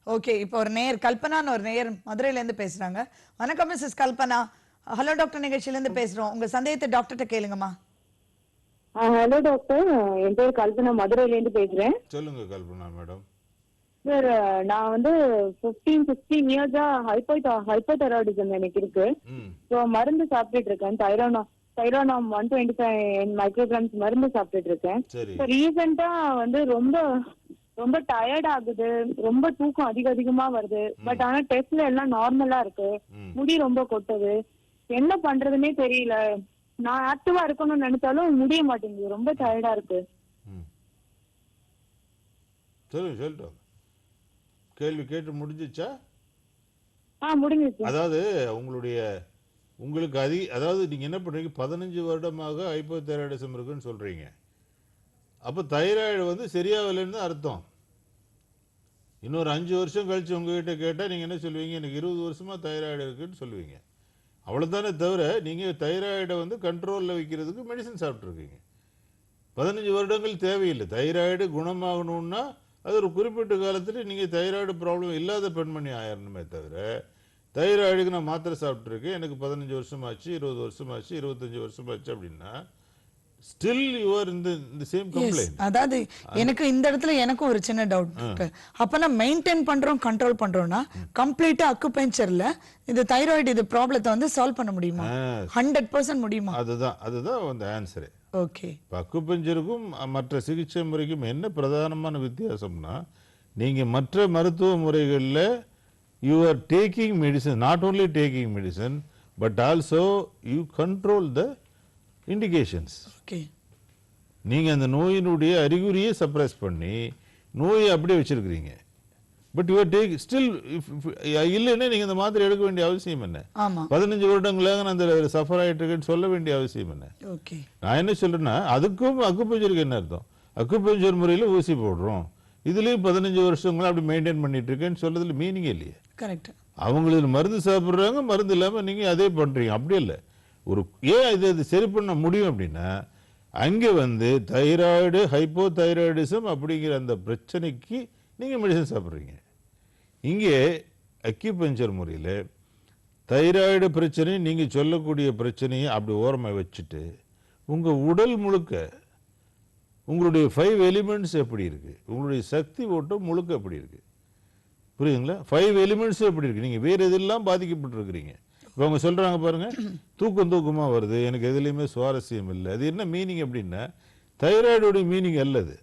okay. இப்போ ஒரு நேயர் கல்பனான்னு ஒரு நேயர் மதுரையில இருந்து பேசுறாங்க. வணக்கம் மிஸ்ஸஸ் கல்பனா, ஹலோ டாக்டர் நிகழ்ச்சியில இருந்து பேசுறோம். உங்க சந்தேகத்தை டாக்டர்கிட்ட கேளுங்கம்மா. ஹலோ டாக்டர், என் பேர் கல்பனா, மதுரையில இருந்து பேசுறேன். சொல்லுங்க கல்பனா மேடம். சார், நான் வந்து 15-16 இயர்ஸா ஹைப்போதைராய்டிசம் எனக்கு இருக்கு. ஸோ மருந்து சாப்பிட்டுட்டு இருக்கேன். தைரானாம் 125 மைக்ரோகிராம்ஸ் மருந்து சாப்பிட்டுட்டு இருக்கேன். ரீசெண்டா வந்து ரொம்ப டயர்ட் ஆகுது, ரொம்ப தூக்கம் அதிகமா வருது. பட் ஆனா டெஸ்ட்ல எல்லாம் நார்மலா இருக்கு. முடி ரொம்ப கொட்டுது. என்ன பண்றதுன்னே தெரியல. நான் ஆக்டிவா இருக்கணும்னு நினைச்சாலும் முடிய மாட்டேங்குது, ரொம்ப டயர்டா இருக்கு. சொல்லுங்க, கேள்வி கேட்டு முடிஞ்சிச்சா? முடிஞ்சிச்சு. அதாவது உங்களுக்கு அதாவது நீங்க என்ன பண்றீங்க, 15 வருடமாக ஹைப்போதைராய்டிசம் இருக்குன்னு சொல்றீங்க. அப்ப தைராய்டு வந்து சரியாகலன்னு அர்த்தம். இன்னொரு 5 வருஷம் கழிச்சு உங்ககிட்ட கேட்டா நீங்க என்ன சொல்லுவீங்க, எனக்கு 20 வருஷமா தைராய்டு இருக்குன்னு சொல்லுவீங்க. அவ்வளவுதானே தவிர நீங்க தைராய்டை வந்து கண்ட்ரோல்ல வைக்கிறதுக்கு மெடிசன் சாப்பிட்ருக்கீங்க. 15 வருடங்கள் தேவையில்லை. தைராய்டு குணமாகணும்னா அது ஒரு குறிப்பிட்ட காலத்துல நீங்க தைராய்டு ப்ராப்ளம் இல்லாத பெண்மணி ஆயிரணுமே தவிர, தைராய்டுக்கு நான் மாத்திரை சாப்பிட்ருக்கேன், எனக்கு 15 வருஷமாச்சு, 20 வருஷமாச்சு, 25 வருஷமாச்சு அப்படின்னா still you are in the same complaint. அதாவது எனக்கு இந்த இடத்துல எனக்கும் ஒரு சின்ன டவுட். அப்ப நான் மெயின்டைன் பண்றோம் கண்ட்ரோல் பண்றோம்னா கம்ப்ளீட்டா அக்குபஞ்சர்ல இந்த தைராய்டு இது ப்ராப்ளத்தை வந்து சால்வ் பண்ண முடியுமா? 100% முடியுமா? அதுதான் அந்த ஆன்சரே. ஓகே. அக்குபஞ்சருக்கும் மற்ற சிகிச்சை முறைக்கும் என்ன பிரதானமான வித்தியாசம்னா, நீங்க மற்ற மருத்துவ முறைகளில் you are taking medicine, not only taking medicine but also you control the indications. Okay. நீங்க அந்த நோயினுடைய அறிகுறியை சப்ரஸ் பண்ணி நோயை அப்படியே வச்சிருக்கிறீங்க. பட் யூ டேக் ஸ்டில் இல்லைன்னா நீங்க இந்த மாத்திரை எடுக்க வேண்டிய அவசியம் என்ன? 15 வருடங்களாக நான் அந்த சஃபர் ஆகிட்டு இருக்கேன்னு சொல்ல வேண்டிய அவசியம் என்ன? ஓகே. நான் என்ன சொல்றேன்னா, அதுக்கும் அக்குபஞ்சருக்கு என்ன அர்த்தம்? அக்குபஞ்சர் முறையில் ஊசி போடுறோம், இதுலயும் 15 வருஷங்களா அப்படி மெயின்டைன் பண்ணிட்டு இருக்கேன்னு சொல்றதுல மீனிங் இல்லையே. கரெக்ட். அவங்களுக்கு மருந்து சாப்பிட்றாங்க, மருந்து இல்லாம நீங்க அதே பண்றீங்க. அப்படி இல்லை. ஒரு ஏன் இது சரி பண்ண முடியும் அப்படின்னா, அங்கே வந்து தைராய்டு ஹைப்போதைராய்டிசம் அப்படிங்கிற அந்த பிரச்சனைக்கு நீங்க மெடிசன் சாப்பிட்றீங்க. இங்கே அக்யூபஞ்சர் முறையில் தைராய்டு பிரச்சனை நீங்க சொல்லக்கூடிய பிரச்சனையை அப்படி ஓரமாக வச்சுட்டு உங்க உடல் முழுக்க உங்களுடைய 5 எலிமெண்ட்ஸ் எப்படி இருக்கு, உங்களுடைய சக்தி ஓட்டம் முழுக்க எப்படி இருக்கு, புரியுதுங்களா? 5 எலிமெண்ட்ஸ் எப்படி இருக்கு, நீங்க வேற எதெல்லாம் பாதிக்கப்பட்டிருக்கிறீங்க. இப்போ அவங்க சொல்றாங்க பாருங்க, தூக்கமா வருது, எனக்கு எதுலையுமே சுவாரஸ்யம் இல்லை. அது என்ன மீனிங் அப்படின்னா, தைராய்டுடைய மீனிங் அல்லது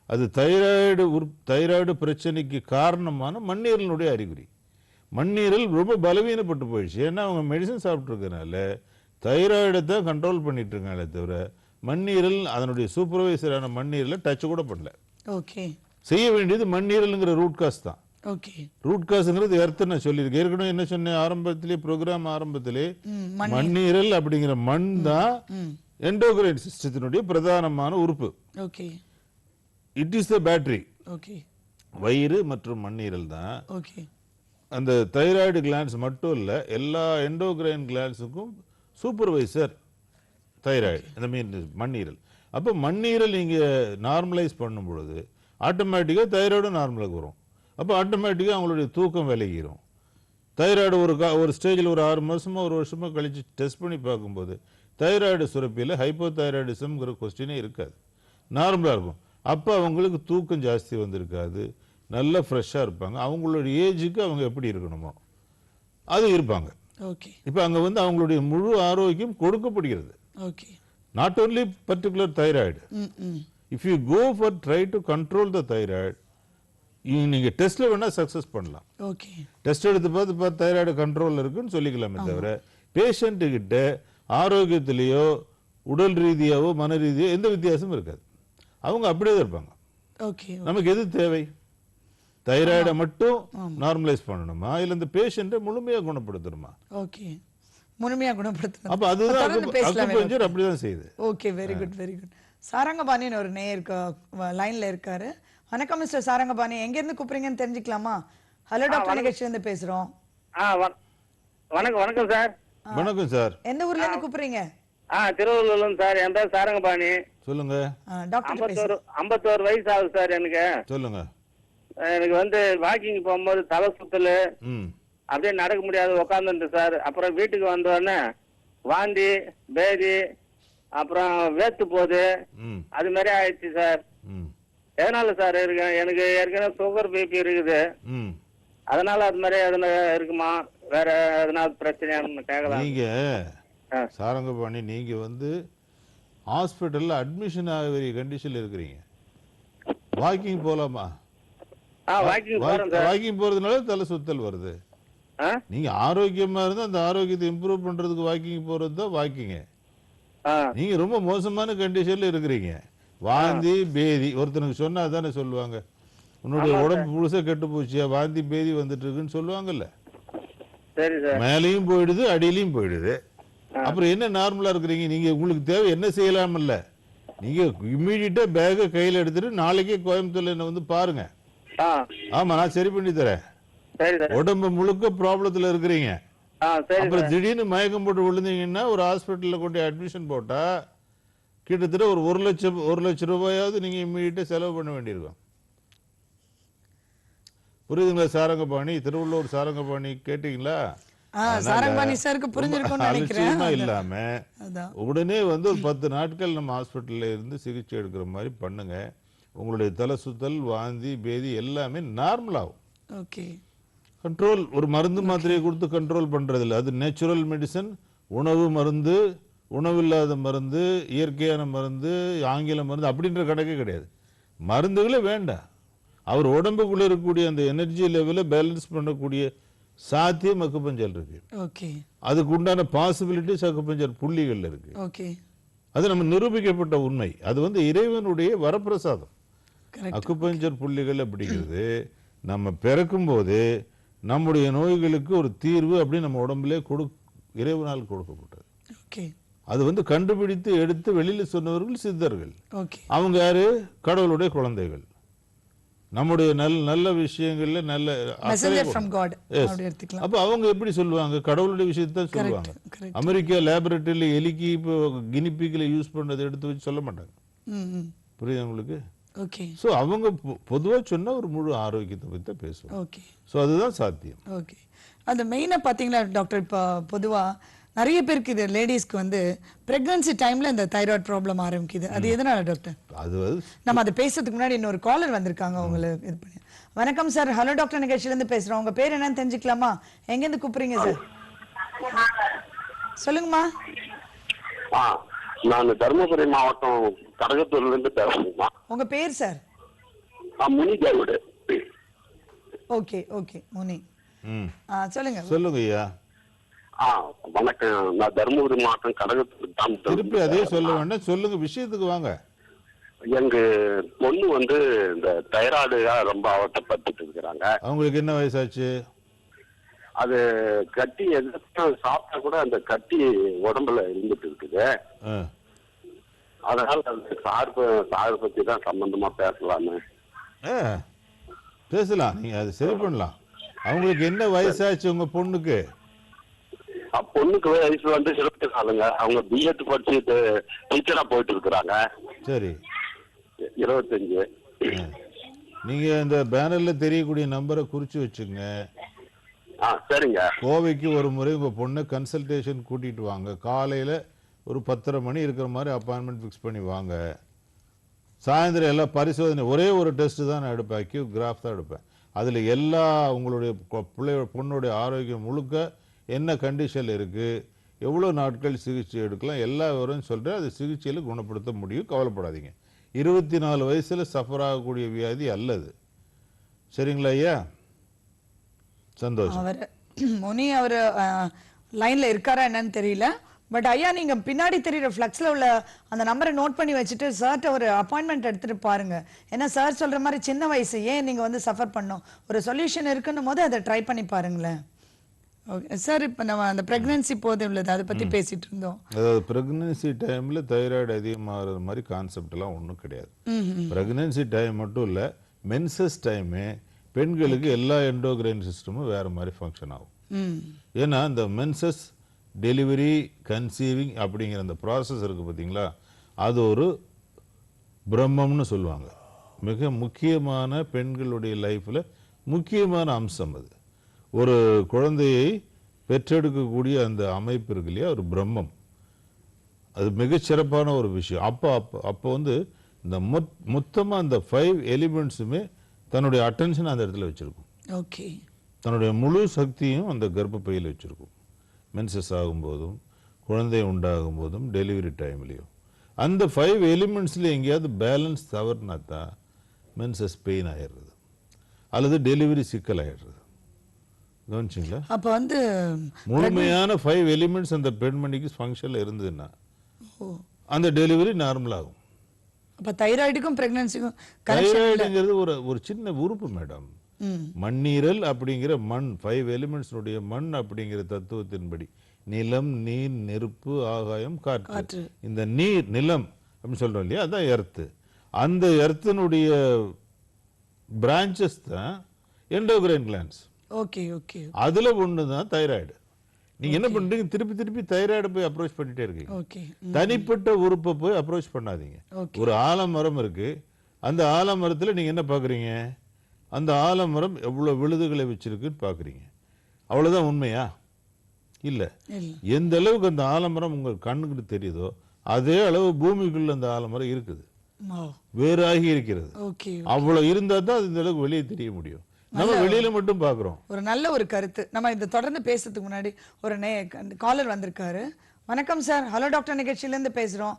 அது தைராய்டு பிரச்சனைக்கு காரணமான மண்ணீரலினுடைய அறிகுறி. மண்ணீரல் ரொம்ப பலவீனப்பட்டு போயிடுச்சு. ஏன்னா அவங்க மெடிசன் சாப்பிட்ருக்கனால தைராய்டை தான் கண்ட்ரோல் பண்ணிட்டு இருக்காங்களே தவிர மண்ணீரல் அதனுடைய சூப்பர்வைசரான மண்ணீரலை டச் கூட பண்ணல. ஓகே. செய்ய வேண்டியது மண்ணீரலுங்கிற ரூட் காஸ் தான். ஓகே. ரூட் காசுங்கிறது எர்த்து நான் சொல்லியிருக்கேன். ஏற்கனவே என்ன சொன்னேன் ஆரம்பத்திலே, ப்ரோக்ராம் ஆரம்பத்திலே, மண்ணீரல் அப்படிங்கிற மண் தான் எண்டோகிரைன் சிஸ்டத்தினுடைய பிரதானமான உறுப்பு. Okay. It is the battery. Okay. வயிறு மற்றும் மண்ணீரல் தான். ஓகே. அந்த தைராய்டு கிளாண்ட்ஸ் மட்டும் இல்ல, எல்லா எண்டோகிரைன் கிளாண்ட்ஸுக்கும் சூப்பர்வைசர் தைராய்டு, அந்த மீன் மண்ணீரல். அப்போ மண்ணீரல் நீங்க நார்மலைஸ் பண்ணும் பொழுது ஆட்டோமேட்டிக்காக தைராய்டு நார்மலுக்கு வரும். அப்போ ஆட்டோமேட்டிக்காக அவங்களுடைய தூக்கம் விலகிடும். தைராய்டு ஒரு ஸ்டேஜில் ஒரு 6 மாசமோ 1 வருஷமோ கழிச்சு டெஸ்ட் பண்ணி பார்க்கும்போது தைராய்டு சுரப்பியில் ஹைப்போதைராய்டிசம்ங்கிற கொஸ்டினே இருக்காது, நார்மலாக இருக்கும். அப்போ அவங்களுக்கு தூக்கம் ஜாஸ்தி வந்திருக்காது, நல்லா ஃப்ரெஷ்ஷாக இருப்பாங்க. அவங்களுடைய ஏஜுக்கு அவங்க எப்படி இருக்கணுமோ அது இருப்பாங்க. ஓகே. இப்போ அங்கே வந்து அவங்களுடைய முழு ஆரோக்கியம் கொடுக்கப்படுகிறது. Okay. Not only particular thyroid. If you go for try to control the thyroid, நீங்க டெஸ்ட்ல வேணா சக்சஸ் பண்ணலாம். ஓகே. டெஸ்ட் எடுத்து பார்த்து தைராய்டு கண்ட்ரோல் இருக்குன்னு சொல்லிக்கலாமே தவிர பேஷண்ட் கிட்ட ஆரோக்கியத்திலேயோ உடல் ரீதியாவோ மன ரீதியோ எந்த வித்தியாசமும் இருக்காது. அவங்க அப்படியே தான் இருப்பாங்க. ஓகே. நமக்கு எது தேவை? தைராய்டை மட்டும் நார்மலைஸ் பண்ணணுமா, இல்ல இந்த பேஷண்ட்டை முழுமையா குணப்படுத்தணுமா? ஓகே. முழுமையா குணப்படுத்தணும். அப்ப அதுதான் அக்குபஞ்சர் அப்படிதான் செய்யுது. Okay, very good very good. சாரங்கபாணின்னு ஒரு நேயர் லைன்ல இருக்காரு. வணக்கம் மிஸ்டர் சாரங்கபாணி, எங்க இருந்து கூப்பிடுறீங்கன்னு தெரிஞ்சுக்கலாமா? ஹலோ டாக்டர் நிகழ்ச்சியில இருந்து பேசுறோம். வணக்கம் சார். வணக்கம் சார். எந்த ஊர்ல இருந்து கூப்பிடுறீங்க? திருவள்ளூர்ல சார். என் பேர் சாரங்கபாணி. சொல்லுங்க. டாக்டர் 51 வயசு ஆகுது சார் எனக்கு. சொல்லுங்க. எனக்கு வந்து வாக்கிங் போகும்போது தலை சுத்தல், அப்படியே நடக்க முடியாது, உட்காந்துட்டு சார். அப்புறம் வீட்டுக்கு வந்தோடனே வாந்தி பேதி, அப்புறம் வேத்து போகுது, அது மாதிரி ஆயிடுச்சு சார். எதனால சார் இருக்கு? எனக்கு ஏற்கனவே சுகர் பிபி இருக்குது, அதனால அது மாதிரி எதுனா இருக்குமா, வேற எதனா பிரச்சனையான்னு கேட்கலாம். நீங்க சாரங்கபாணி, நீங்க வந்து ஹாஸ்பிட்டல்ல அட்மிஷன் ஆக வேண்டிய கண்டிஷன்ல இருக்கிறீங்க. வாக்கிங் போலாமா? வாக்கிங் போறதுனால தலை சுத்தல் வருது. நீங்க ஆரோக்கியமா இருந்தா அந்த ஆரோக்கியத்தை இம்ப்ரூவ் பண்றதுக்கு வாக்கிங் போறது தான் வாக்கிங். நீங்க ரொம்ப மோசமான கண்டிஷன்ல இருக்கிறீங்க. வாந்தி பேதி ஒருத்தனுக்கு சொன்னா தானே சொல்லுவாங்க, உன்னுடைய உடம்பு முழுசா கெட்டு போச்சியா, வாந்தி பேதி வந்துட்டு இருக்குன்னு சொல்லுவாங்கல்ல. மேலையும் போயிடுது அடியிலையும் போயிடுது. அப்புறம் என்ன நார்மலா இருக்கிறீங்க? நீங்க உங்களுக்கு தேவை என்ன செய்யலாம் இல்ல, நீங்க இம்மீடியட்டா பேக கையில எடுத்துட்டு நாளைக்கே கோயம்புத்தூர்ல என்ன வந்து பாருங்க. ஆமா, நான் சரி பண்ணி தரேன். உடம்பு முழுக்க ப்ராப்ளத்துல இருக்கிறீங்க. அப்புறம் திடீர்னு மயக்கம் போட்டு விழுந்தீங்கன்னா ஒரு ஹாஸ்பிட்டல்ல கொண்டு அட்மிஷன் போட்டா கிட்டத்தட்ட ஒரு 1 லட்சம் ரூபாயாவது நீங்க இம்மீடியட்டா செலவு பண்ண வேண்டியிருக்கும். புரியுதுங்களா சாரங்கபாணி? திருவள்ளூர் சாரங்கபாணி கேட்டீங்களா? சாரங்கபாணி சாருக்கு புரிஞ்சிருக்கும்னு நினைக்கிறேன். அலட்சியமா இல்லாம அதான். உடனே வந்து ஒரு 10 நாட்கள் நம்ம ஹாஸ்பிட்டல்ல இருந்து சிகிச்சை எடுக்கிற மாதிரி பண்ணுங்க. உங்களுடைய தலை சுத்தல், வாந்தி, பேதி எல்லாமே நார்மல் ஆகும். ஓகே. கண்ட்ரோல் ஒரு மருந்து மாத்திரையை கொடுத்து கண்ட்ரோல் பண்றது இல்லை. அது நேச்சுரல் மெடிசன், உணவு மருந்து, உணவில்லாத மருந்து, இயற்கையான மருந்து, ஆங்கில மருந்து அப்படின்ற கணக்கே கிடையாது. மருந்துகளே வேண்டாம். அவர் உடம்புக்குள்ள இருக்கக்கூடிய அந்த எனர்ஜி லெவலை பேலன்ஸ் பண்ணக்கூடிய சாத்தியம் அக்குபஞ்சர் இருக்கு. ஓகே. அதுக்கு உண்டான பாசிபிலிட்டிஸ் அக்குபஞ்சர் புள்ளிகள் இருக்கு. ஓகே. அது நம்ம நிரூபிக்கப்பட்ட உண்மை. அது வந்து இறைவனுடைய வரப்பிரசாதம். கரெக்ட். அக்குபஞ்சர் புள்ளிகள் அப்படிங்கிறது நம்ம பிறக்கும் போது நம்முடைய நோய்களுக்கு ஒரு தீர்வு அப்படின்னு நம்ம உடம்புலே இறைவனால் கொடுக்கப்பட்டது. ஓகே. அது வந்து கண்டுபிடித்து எடுத்து வெளியில சொன்னவர்கள் சித்தர்கள். ஓகே. அவங்க யாரு? கடவுளுடைய குழந்தைகள். நம்முடைய நல்ல விஷயங்கள்ல நல்ல மெசஞ்சர் ஃப்ரம் காட் அப்படி எடுத்துக்கலாம். அப்ப அவங்க எப்படி சொல்லுவாங்க? கடவுளுடைய விஷயத்தை சொல்லுவாங்க. கரெக்ட். அமெரிக்கா லேபரேட்டரியில எலிக்கு இப்போ கினிபிக்ல யூஸ் பண்ணதை எடுத்து வச்சு சொல்ல மாட்டாங்க. புரியுது உங்களுக்கு? ஓகே. ஸோ அவங்க பொதுவாக சொன்னா ஒரு முழு ஆரோக்கியத்தை பற்றி தான் பேசுவாங்க. ஓகே. ஸோ அதுதான் சாத்தியம். ஓகே. அந்த மெயினாக பார்த்தீங்களா டாக்டர், இப்போ பொதுவாக நிறைய பேருக்கு இது லேடிஸ்க்கு வந்து பிரெக்னன்சி டைம்ல இந்த தைராய்டு ப்ராப்ளம் ஆரம்பிக்குது. அது எதனால டாக்டர்? அது நம்ம அதை பேசுறதுக்கு முன்னாடி இன்னொரு காலர் வந்திருக்காங்க, அவங்களுக்கு இது பண்ணி. வணக்கம் சார், ஹலோ டாக்டர் நிகழ்ச்சியிலேருந்து பேசுகிறோம். உங்கள் பேர் என்னன்னு தெரிஞ்சுக்கலாமா? எங்கேருந்து கூப்பிடுறீங்க சார்? சொல்லுங்கம்மா. நான் தருமபுரி மாவட்டம் கடகத்தூர்ல இருந்து பேசுறேன்மா. உங்க பேர் சார்? முனி தேவுடு. ஓகே ஓகே முனி. சொல்லுங்க சொல்லுங்க ஐயா. வணக்கம். நான் தருமபுரி மாவட்டம் கடகத்தூர் தான். திருப்பி அதே சொல்ல வேண்டாம், சொல்லுங்க, விஷயத்துக்கு வாங்க. எங்க பொண்ணு வந்து இந்த தைராய்டுயா ரொம்ப அவட்டப்பட்டு இருக்கிறாங்க. அவங்களுக்கு என்ன வயசாச்சு? அது கட்டி எதிர்த்து சாப்பிட்டா கூட அந்த கட்டி உடம்புல இருந்துட்டு இருக்குது. அதனால சார் பத்தி தான் சம்பந்தமா பேசலான்னு. பேசலாம், நீங்க அது சரி பண்ணலாம். அவங்களுக்கு என்ன வயசாச்சு உங்க பொண்ணுக்கு? பொண்ணுக்கு வயசு வந்து 24ங்க. அவங்க பிஎட் படிச்சு டீச்சரா போயிட்டு இருக்கிறாங்க. சரி. 25. நீங்க இந்த பேனர்ல தெரியக்கூடிய நம்பரை குறிச்சு வச்சுங்க. சரிங்க. கோவைக்கு ஒரு முறை உங்க பொண்ணை கன்சல்டேஷன் கூட்டிட்டு வாங்க. காலையில ஒரு 10:30 மணி இருக்கிற மாதிரி அப்பாயின்மெண்ட் ஃபிக்ஸ் பண்ணி வாங்க. சாயந்தரம் எல்லாம் பரிசோதனை, ஒரே ஒரு டெஸ்ட் தான் நான் எடுப்பேன், அக்யூ கிராஃப் தான் எடுப்பேன். அதில் எல்லா உங்களுடைய பொண்ணுடைய ஆரோக்கியம் முழுக்க என்ன கண்டிஷனில் இருக்குது, எவ்வளோ நாட்கள் சிகிச்சை எடுக்கலாம், எல்லா விவரம் சொல்கிறேன். அது சிகிச்சையில் குணப்படுத்த முடியும், கவலைப்படாதீங்க. 24 வயசில் சஃபர் ஆகக்கூடிய வியாதி அல்லது. சரிங்களா ஐயா? சந்தோஷம். அவர் முனி அவர் லைனில் இருக்காரா என்னன்னு தெரியல. பட் ஐயா, நீங்க பின்னாடி தெரியுற ஃப்ளக்ஸ்ல உள்ள அந்த நம்பரை நோட் பண்ணி வச்சுட்டு சார்ட்ட ஒரு அப்பாயின்மெண்ட் எடுத்துட்டு பாருங்க. ஏன்னா சார் சொல்ற மாதிரி சின்ன வயசு ஏன் நீங்க வந்து சஃபர் பண்ணணும், ஒரு சொல்யூஷன் இருக்குன்னும் போது அதை ட்ரை பண்ணி பாருங்களேன். ஓகே சார், இப்போ நம்ம அந்த பிரெக்னன்சி போது உள்ளது அதை பற்றி பேசிட்டு இருந்தோம். அதாவது பிரெக்னன்சி டைமில் தைராய்டு அதிகமாகிற மாதிரி கான்செப்ட்லாம் ஒன்றும் கிடையாது. பிரெக்னன்சி டைம் மட்டும் இல்லை, மென்சஸ் டைமே பெண்களுக்கு எல்லா எண்டோகிரைன் சிஸ்டமும் வேறு மாதிரி ஃபங்க்ஷன் ஆகும். ஏன்னா இந்த மென்சஸ், டெலிவரி, கன்சீவிங் அப்படிங்கிற அந்த ப்ராசஸ் இருக்குது பார்த்தீங்களா, அது ஒரு பிரம்மம்னு சொல்லுவாங்க. மிக முக்கியமான பெண்களுடைய லைஃப்பில் முக்கியமான அம்சம் அது. ஒரு குழந்தையை பெற்றெடுக்கக்கூடிய அந்த அமைப்பு இருக்கு இல்லையா, ஒரு பிரம்மம், அது மிகச்சிறப்பான ஒரு விஷயம். அப்போ வந்து இந்த மொத்தமாக அந்த 5 எலிமெண்ட்ஸுமே தன்னுடைய அட்டென்ஷன் அந்த இடத்துல வச்சுருக்கும். ஓகே. தன்னுடைய முழு சக்தியும் அந்த கர்ப்பப்பையில் வச்சுருக்கும். மென்சஸ் ஆகும்போதும், குழந்தை உண்டாகும் போதும், டெலிவரி டைம்லேயும் அந்த 5 எலிமெண்ட்ஸில் எங்கேயாவது பேலன்ஸ் தவறுனா தான் மென்சஸ் பெயின் ஆயிடுறது அல்லது டெலிவரி சிக்கல் ஆயிடுறது. கவனிச்சிங்களா? அப்போ வந்து முழுமையான 5 எலிமெண்ட்ஸ் அந்த பெண்மணிக்கு ஃபங்க்ஷனில் இருந்ததுன்னா அந்த டெலிவரி நார்மல் ஆகும். அப்போ தைராய்டுக்கும் பிரெக்னன்சிக்கும் தைராய்டுங்கிறது ஒரு சின்ன உறுப்பு மேடம். மண்ணீரல் அப்படிங்கிற மண், 5 எலிமெண்ட்ஸுடைய மண் அப்படிங்கிற தத்துவத்தின்படி நிலம், நீர், நெருப்பு, ஆகாயம், காற்று. இந்த நீர், நிலம் அப்படின்னு சொல்றோம் இல்லையா, அதான் எர்த்து. அந்த எர்த்தினுடைய பிரான்ச்சஸ் தான் எண்டோகிரைன் கிளாண்ட்ஸ். Okay okay. அதுல ஒன்று தான் தைராய்டு. நீங்க என்ன பண்றீங்க, திருப்பி திருப்பி தைராய்டு போய் அப்ரோச் பண்ணிட்டே இருக்கீங்க. ஓகே. தனிப்பட்ட உறுப்பை போய் அப்ரோச் பண்ணாதீங்க. ஒரு ஆலமரம் இருக்கு, அந்த ஆலமரத்துல நீங்க என்ன பாக்குறீங்க, அந்த ஆலமரம் எவ்வளவு விழுதுகளை வச்சிருக்குன்னு பாக்குறீங்க. அவ்வளவுதான் உண்மையா? இல்லை. இல்ல. எந்த அளவுக்கு அந்த ஆலமரம் உங்கள் கண்ணுக்கு தெரியுதோ அதே அளவு பூமிக்குள்ள அந்த ஆலமரம் இருக்குது, வேறாகி இருக்கிறது. ஓகே. அவ்வளவு இருந்தா தான் அது இந்த அளவுக்கு வெளியே தெரிய முடியும். நம்ம வெளியில மட்டும் பாக்குறோம். ஒரு நல்ல ஒரு கருத்து. நம்ம இந்த தொடர்ந்து பேசுறதுக்கு முன்னாடி ஒரு காலர் வந்திருக்காரு. வணக்கம் சார், ஹலோ டாக்டர் நிகழ்ச்சியில இருந்து பேசுறோம்.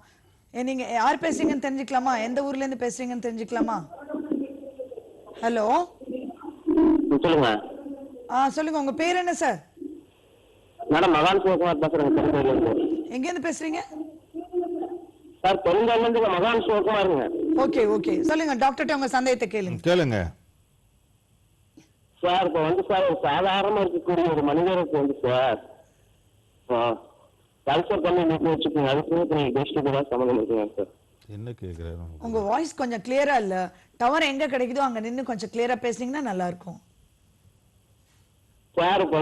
நீங்க யார் பேசுறீங்கன்னு தெரிஞ்சுக்கலாமா? எந்த ஊர்ல இருந்து பேசுறீங்கன்னு தெரிஞ்சுக்கலாமா? ஹலோ சொல்லுங்க. சொல்லுங்க, உங்க பேர் என்ன சார்? மேடம் மகான் சிவகுமார் பேசுறேங்க. எங்க இருந்து பேசுறீங்க சார்? பெருங்கால இருந்து மகான் சிவகுமாருங்க. ஓகே ஓகே, சொல்லுங்க டாக்டர்ட்ட உங்க சந்தேகத்தை கேளுங்க. சார் இப்போ வந்து சார் ஒரு சாதாரணமா இருக்கக்கூடிய ஒரு மனிதருக்கு வந்து சார் கல்ச்சர் பண்ணி நீக்கி வச்சுக்கோங்க, அதுக்கு பெஸ்ட் கூட சம்மந்தம் இருக்குங்க சார். என்ன கேக்குறாரு? உங்க வாய்ஸ் கொஞ்சம் கிளியரா இல்ல. டவர் எங்க கிடைக்குதோ அங்க நின்னு கொஞ்சம் கிளியரா பேசுனீங்கன்னா நல்லா இருக்கும் சார். இப்போ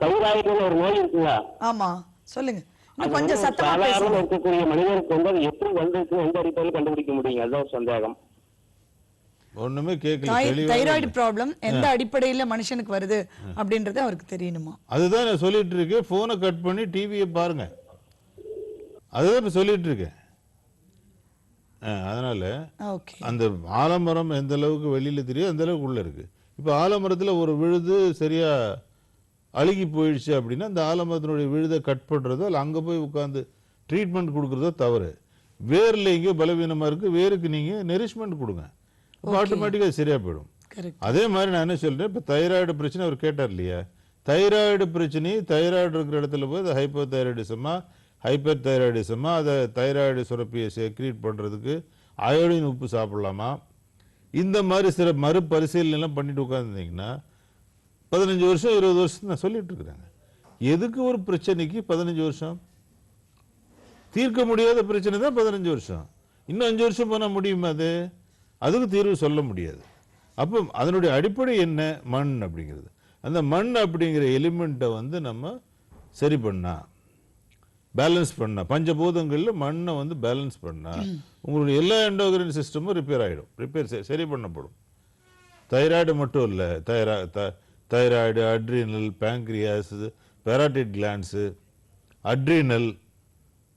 தைராய்டுன்னு ஒரு நோய் இருக்குங்க. ஆமா, சொல்லுங்க. இன்னும் கொஞ்சம் சத்தமா சாதாரணமா பேசுங்க. இருக்கக்கூடிய மனிதருக்கு வந்து அது எப்படி வந்திருக்கு, எந்த அடிப்படையில் கண்டுபிடிக்க முடியுங்க? அதுதான் ஒரு சந்தேகம். ஒண்ணுமே கேட்கல. தைராய்டு ப்ராப்ளம் எந்த அடிப்படையில மனுஷனுக்கு வருது அப்படின்றது அவருக்கு தெரியணுமா? அதுதான் நான் சொல்லிட்டு இருக்கேன். போனை கட் பண்ணி டிவியை பாருங்க, அதுதான் சொல்லிட்டு இருக்கேன். அதனால அந்த ஆலமரம் எந்த அளவுக்கு வெளியில தெரியும் அந்த அளவுக்கு உள்ள இருக்கு. இப்ப ஆலமரத்துல ஒரு விழுது சரியா அழுகி போயிடுச்சு அப்படின்னா அந்த ஆலமரத்தினுடைய விழுதை கட் பண்றதோ இல்லை அங்க போய் உட்காந்து ட்ரீட்மெண்ட் கொடுக்கறதோ தவறு. வேர்ல எங்கேயோ பலவீனமா இருக்கு, வேருக்கு நீங்க நெரிஷ்மெண்ட் கொடுங்க, ஆட்டோமேட்டிக்கா சரியா போயிடும். அதே மாதிரி நான் என்ன சொல்றேன், இப்ப தைராய்டு பிரச்சனை அவர் கேட்டார் இல்லையா, தைராய்டு பிரச்சனை தைராய்டு இருக்கிற இடத்துல போய் அது ஹைப்போ தைராய்டிசமா ஹைப்பர் தைராய்டிசமா, அதை தைராய்டு சுரப்பியை செக்ரீட் பண்றதுக்கு அயோடின் உப்பு சாப்பிடலாமா, இந்த மாதிரி சில மறுபரிசீலனை எல்லாம் பண்ணிட்டு உட்காந்துருந்தீங்கன்னா 15 வருஷம் 20 வருஷம் நான் சொல்லிட்டு இருக்கிறாங்க. எதுக்கு ஒரு பிரச்சனைக்கு 15 வருஷம்? தீர்க்க முடியாத பிரச்சனை தான் 15 வருஷம். இன்னும் 5 வருஷம் போனா முடியுமா? அதுக்கு தீர்வு சொல்ல முடியாது. அப்போ அதனுடைய அடிப்படை என்ன? மண் அப்படிங்கிறது. அந்த மண் அப்படிங்கிற எலிமெண்ட்டை வந்து நம்ம சரி பண்ணா, பேலன்ஸ் பண்ணா, பஞ்சபூதங்கள்ல மண்ணை வந்து பேலன்ஸ் பண்ணா உங்களுடைய எல்லா எண்டோகிரின் சிஸ்டமும் ரிப்பேர் ஆகிடும், சரி பண்ணப்படும். தைராய்டு மட்டும் இல்லை, thyroid, adrenal, pancreas, parotid glands, adrenal,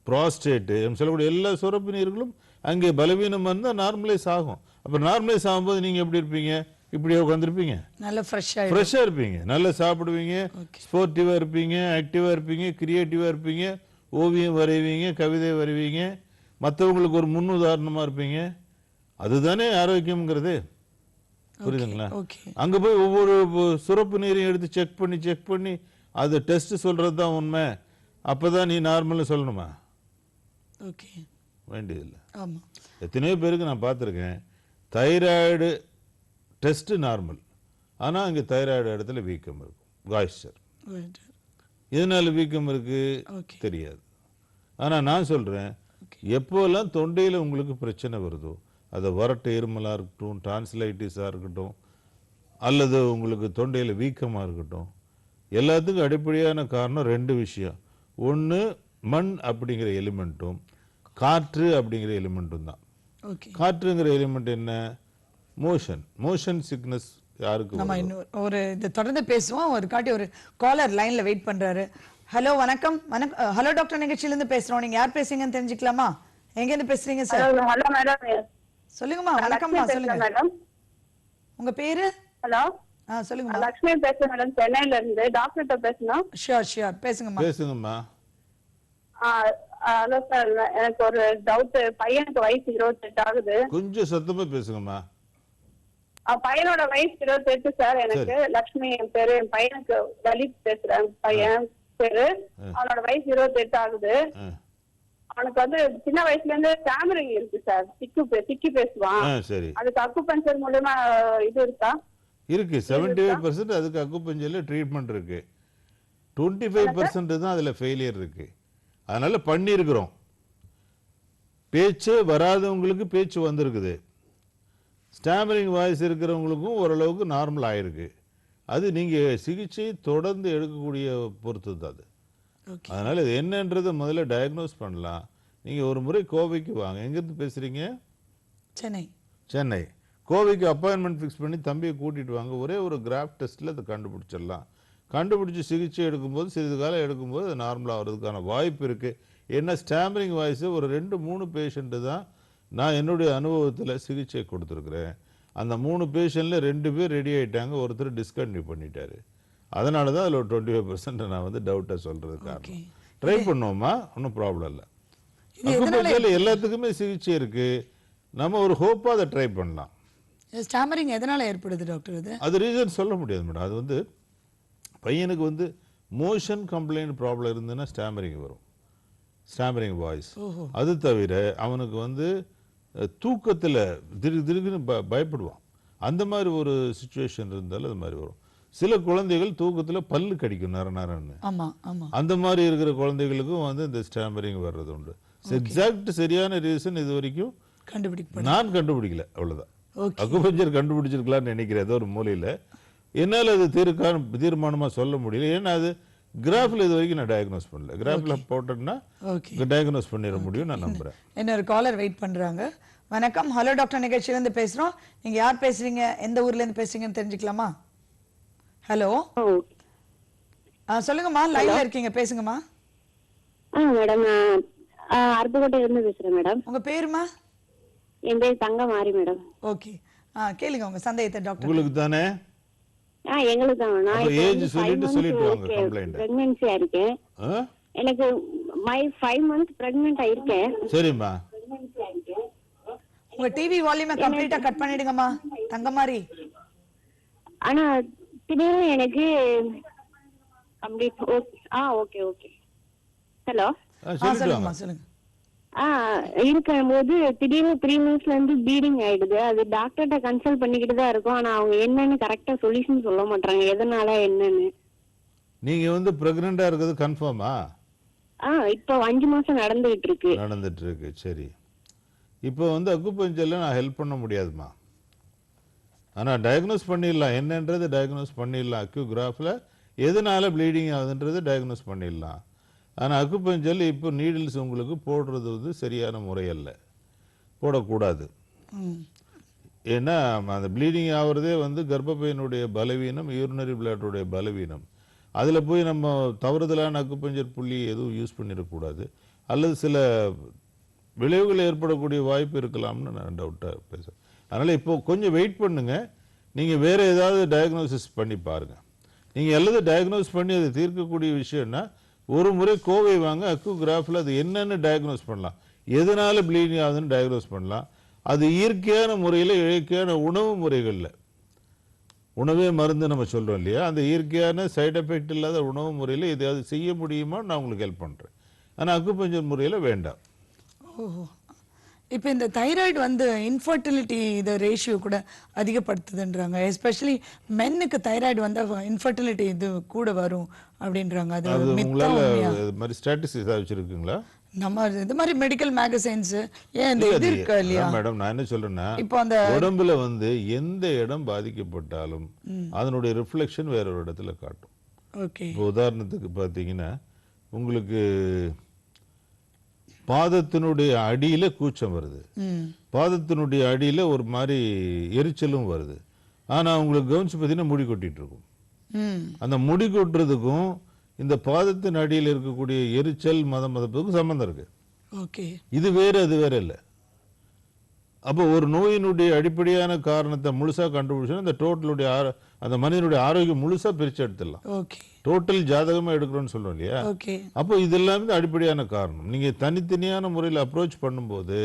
prostate சொல்லக்கூடிய எல்லா சுரப்பு நீர்களும் அங்கே பலவீனமாக இருந்தால் நார்மலைஸ் ஆகும். அப்போ நார்மலைஸ் ஆகும்போது நீங்கள் எப்படி இருப்பீங்க? இப்படியே உட்காந்துருப்பீங்க, நல்ல ஃப்ரெஷ்ஷாக இருப்பீங்க, நல்லா சாப்பிடுவீங்க, ஸ்போர்ட்டிவாக இருப்பீங்க, ஆக்டிவாக இருப்பீங்க, கிரியேட்டிவாக இருப்பீங்க, ஓவியம் வரைவீங்க, கவிதை வரைவீங்க, மற்றவங்களுக்கு ஒரு முன் உதாரணமாக இருப்பீங்க. அதுதானே ஆரோக்கியம்ங்கிறது. புரியுதுங்களா? அங்கே போய் ஒவ்வொரு சுரப்பு நீரையும் எடுத்து செக் பண்ணி அது டெஸ்ட் சொல்கிறது தான் உண்மை, அப்போதான் நீ நார்மல்னு சொல்லணுமா? வேண்டியதில்லை. எத்தனையோ பேருக்கு நான் பார்த்துருக்கேன், தைராய்டு டெஸ்ட் நார்மல், ஆனால் அங்கே தைராய்டு இடத்துல வீக்கம் இருக்கும், காய்ச்சல். எதனால வீக்கம் இருக்கு தெரியாது. ஆனால் நான் சொல்கிறேன், எப்போல்லாம் தொண்டையில் உங்களுக்கு பிரச்சனை வருதோ, அது வறட்டு இருமலாக இருக்கட்டும், டான்சிலைட்டிஸாக இருக்கட்டும், அல்லது உங்களுக்கு தொண்டையில் வீக்கமாக இருக்கட்டும், எல்லாத்துக்கும் அடிப்படையான காரணம் 2 விஷயம். ஒன்று மண் அப்படிங்கிற எலிமெண்ட்டும் காற்று அப்படிங்கிற எலிமெண்ட்டும் தான். காற்றுங்கிற எலிமெண்ட் என்ன? Motion sickness. யாருக்கு? நம்ம ஒரு இதை தொடர்ந்து பேசுவோம். ஒரு காட்டி ஒரு காலர் லைன்ல வெயிட் பண்றாரு. ஹலோ வணக்கம். ஹலோ டாக்டர் நிகழ்ச்சியில இருந்து பேசுறோம். நீங்க யார் பேசுறீங்கன்னு தெரிஞ்சுக்கலாமா? எங்க இருந்து பேசுறீங்க சார்? Hello madam. சொல்லுங்கம்மா. வணக்கம்மா, சொல்லுங்க மேடம். உங்க பேரு? ஹலோ சொல்லுங்க. லட்சுமி பேசுறேன் மேடம், சென்னையில இருந்து. டாக்டர்கிட்ட பேசணும். ஷியோர் பேசுங்கம்மா. ஹலோ சார், எனக்கு ஒரு டவுட். பையனுக்கு வயசு 28 ஆகுது. கொஞ்சம் சத்தமா பேசுங்கம்மா. பையனோட வயசு 28 சார். எனக்கு லட்சுமி என் பேரு. என் பையனுக்கு லலித் பேசுறேன், பையன் பேரு. அவனோட வயசு 28 ஆகுது. அவனுக்கு வந்து சின்ன வயசுல இருந்து ஸ்டாமரிங் இருக்கு சார், திக்கி பேசுவான். அதுக்கு அக்குபஞ்சர் மூலமா இது இருக்கா? இருக்கு. 75% அதுக்கு அக்குபஞ்சர்ல ட்ரீட்மெண்ட் இருக்கு. 25% தான் அதுல ஃபெயிலியர் இருக்கு. அதனால பண்ணியிருக்கிறோம். பேச்சு வராதவங்களுக்கு பேச்சு வந்திருக்குது, ஸ்டாமரிங் வாய்ஸ் இருக்கிறவங்களுக்கும் ஓரளவுக்கு நார்மல் ஆயிருக்கு. அது நீங்க சிகிச்சை தொடர்ந்து எடுக்கக்கூடிய பொறுத்து தான் அது. அதனால இது என்னன்றதை முதல்ல டயக்னோஸ் பண்ணலாம். நீங்க ஒரு முறை கோவைக்கு வாங்க. எங்கிருந்து பேசுறீங்க? சென்னை. கோவைக்கு அப்பாயின்மெண்ட் ஃபிக்ஸ் பண்ணி தம்பியை கூட்டிட்டு வாங்க. ஒரே ஒரு கிராஃப் டெஸ்ட்ல அதை கண்டுபிடிச்சிடலாம். கண்டுபிடிச்சி சிகிச்சை எடுக்கும்போது சிறிது காலம் எடுக்கும்போது அது நார்மலாக ஆகிறதுக்கான வாய்ப்பு இருக்குது. என்ன ஸ்டாமரிங் வாய்ஸு ஒரு 2-3 பேஷண்ட்டு தான் நான் என்னுடைய அனுபவத்தில் சிகிச்சை கொடுத்துருக்குறேன். அந்த 3 பேஷண்ட்டில் 2 பேர் ரெடி ஆகிட்டாங்க, ஒருத்தர் டிஸ்கண்டினியூ பண்ணிட்டாரு. அதனால தான் அதில் ஒரு 25% நான் வந்து டவுட்டாக சொல்கிறது காரணம். ட்ரை பண்ணுவோமா, ஒன்றும் ப்ராப்ளம் இல்லை. அக்குபஞ்சரில் எல்லாத்துக்குமே சிகிச்சை இருக்குது. நம்ம ஒரு ஹோப்பாக அதை ட்ரை பண்ணலாம். ஸ்டாமரிங் எதனால் ஏற்படுது டாக்டர்? அது ரீசன் சொல்ல முடியாது மேடம். அது வந்து பையனுக்கு வந்து மோஷன் கம்ப்ளைண்ட் ப்ராப்ளம் இருந்ததுன்னா ஸ்டாமரிங் வரும், ஸ்டாமரிங் வாய்ஸ். அது தவிர அவனுக்கு வந்து தூக்கத்தில் திடீர்னு பயப்படுவான். அந்த மாதிரி ஒரு சுச்சுவேஷன் இருந்தாலும் அது மாதிரி வரும். சில குழந்தைகள் தூக்கத்தில் பல்லு கடிக்கும் நரன்னு. அந்த மாதிரி இருக்கிற குழந்தைகளுக்கும் வந்து இந்த ஸ்டாமரிங் வர்றது உண்டு. எக்ஸாக்ட் சரியான ரீசன் இது வரைக்கும் நான் கண்டுபிடிக்கல, அவ்வளோதான். அக்குபஞ்சர் கண்டுபிடிச்சிருக்கலாம்னு நினைக்கிறேன் ஏதோ ஒரு மூலையில். என்னால் அது தீர்மானமாக சொல்ல முடியல. ஏன்னா அது கிராஃபில் இது வரைக்கும் நான் டயக்னோஸ் பண்ணல. கிராஃபில் போட்டேன்னா டயக்னோஸ் பண்ணிட முடியும் நான் நம்புகிறேன். இன்னொரு காலர் வெயிட் பண்ணுறாங்க. வணக்கம், ஹலோ டாக்டர் நிகழ்ச்சியிலேருந்து பேசுகிறோம். நீங்கள் யார் பேசுகிறீங்க, எந்த ஊர்லேருந்து பேசுகிறீங்கன்னு தெரிஞ்சுக்கலாமா? ஹலோ, சொல்லுங்கம்மா, லைனில் இருக்கீங்க, பேசுங்கம்மா. மேடம், நான் அருப்புக்கோட்டையிலிருந்து பேசுகிறேன் மேடம். உங்கள் பேருமா? என் பேர் தங்கமாரி மேடம். ஓகே, கேளுங்க உங்கள் சந்தேகத்தை டாக்டர். உங்களுக்கு தானே? எங்களுக்கு தான். நான் பிரெக்னன்சியா இருக்கேன். எனக்கு 5 months பிரெக்னன்ட் ஆயிருக்கேன். சரிம்மா. உங்க டிவி வால்யூமை கம்ப்ளீட்டா கட் பண்ணிடுங்கம்மா தங்கமாரி. ஆனா திடீர்னு எனக்கு கம்ப்ளீட் ஓகே ஓகே. ஹலோ, சொல்லுங்கம்மா, சொல்லுங்க. இருக்கும்போது திடீர்னு 3 monthsல இருந்து ப்ளீடிங் ஆயிடுது. அது டாக்டர்கிட்ட கன்சல்ட் பண்ணிக்கிட்டு தான் இருக்கும். ஆனா அவங்க என்னன்னு கரெக்டா சொல்யூஷன் சொல்ல மாட்டாங்க, எதனால என்னன்னு. நீங்க வந்து பிரெக்னண்டா இருக்கிறது கன்ஃபார்மா? இப்போ 5 மாசம் நடந்துட்டு இருக்கு. சரி, இப்போ வந்து அக்குபஞ்சர்ல நான் ஹெல்ப் பண்ண முடியாதுமா. ஆனா டயக்னோஸ் பண்ணிடலாம், என்னன்றது டயக்னோஸ் பண்ணிடலாம். அக்யூகிராஃபில் எதனால ப்ளீடிங் ஆகுதுன்றது டயக்னோஸ் பண்ணிடலாம். ஆனால் அக்குபஞ்சரில் இப்போ நீடில்ஸ் உங்களுக்கு போடுறது வந்து சரியான முறையல்ல, போடக்கூடாது. ஏன்னா அந்த ப்ளீடிங் ஆகிறதே வந்து கர்ப்பப்பையினுடைய பலவீனம், யூரினரி பிளாடருடைய பலவீனம். அதில் போய் நம்ம தவறுதலான அக்குபஞ்சர் புள்ளி எதுவும் யூஸ் பண்ணிடக்கூடாது. அல்லது சில விளைவுகள் ஏற்படக்கூடிய வாய்ப்பு இருக்கலாம்னு நான் டவுட்டாக பேசுகிறேன். அதனால் இப்போது கொஞ்சம் வெயிட் பண்ணுங்கள். நீங்கள் வேறு ஏதாவது டயக்னோசிஸ் பண்ணி பாருங்கள். நீங்கள் எல்லாத்தையும் டயக்னோஸ் பண்ணி அதை தீர்க்கக்கூடிய விஷயம்னா ஒரு முறை கோவை வாங்க, அக்குகிராஃபில் அது என்னென்னு டயக்னோஸ் பண்ணலாம், எதனால ப்ளீடிங் ஆகுதுன்னு டயக்னோஸ் பண்ணலாம். அது இயற்கையான முறையில், இயற்கையான உணவு முறைகளில், உணவே மருந்து நம்ம சொல்கிறோம் இல்லையா, அந்த இயற்கையான சைட் எஃபெக்ட் இல்லாத உணவு முறையில் எதையாவது செய்ய முடியுமா நான் உங்களுக்கு ஹெல்ப் பண்ணுறேன். ஆனால் அக்குபஞ்சர் முறையில் வேண்டாம். ஓஹோ, இப்போ இந்த தைராய்டு வந்து இன்ஃபர்டிலிட்டி இது ரேஷியோ கூட அதிகப்படுத்துதுன்றாங்க. எஸ்பெஷலி மென்னுக்கு தைராய்டு வந்தால் இன்ஃபர்டிலிட்டி இது கூட வரும் அப்படின்றாங்க. அது மாதிரி ஸ்டாட்டிஸ்டிக்ஸ் வச்சிருக்குங்களா? நம்ம இது மாதிரி மெடிக்கல் மேகசைன்ஸ் ஏன் இந்த இது இருக்கு இல்லையா மேடம்? நான் என்ன சொல்றேன்னா, இப்போ அந்த உடம்புல வந்து எந்த இடம் பாதிக்கப்பட்டாலும் அதனுடைய ரிஃப்ளெக்ஷன் வேற ஒரு இடத்துல காட்டும். ஓகே, இப்போ உதாரணத்துக்கு பார்த்தீங்கன்னா உங்களுக்கு பாதத்தினுடைய அடியில கூச்சம் வருது, பாதத்தினுடைய அடியில ஒரு மாதிரி எரிச்சலும் வருது. ஆனா உங்களுக்கு கவனிச்சு பார்த்தீங்கன்னா முடி கொட்டிட்டு இருக்கும். அந்த முடி கொட்டுறதுக்கும் இந்த பாதத்தின் அடியில் இருக்கக்கூடிய எரிச்சல் மதமதப்புக்கும் சம்பந்தம் இருக்கு. ஓகே, இது வேற அது வேற இல்லை. அப்போ ஒரு நோயினுடைய அடிப்படையான காரணத்தை முழுசா கண்டுபிடிச்சா அந்த டோட்டலுடைய அந்த மனிதனுடைய ஆரோக்கியம் முழுசா பிரிச்சு எடுத்துடலாம். டோட்டல் ஜாதகமா எடுக்கிறோம்னு சொல்றோம் இல்லையா? அப்போ இதெல்லாம் அடிப்படையான காரணம். நீங்க தனித்தனியான முறையில் அப்ரோச் பண்ணும்போது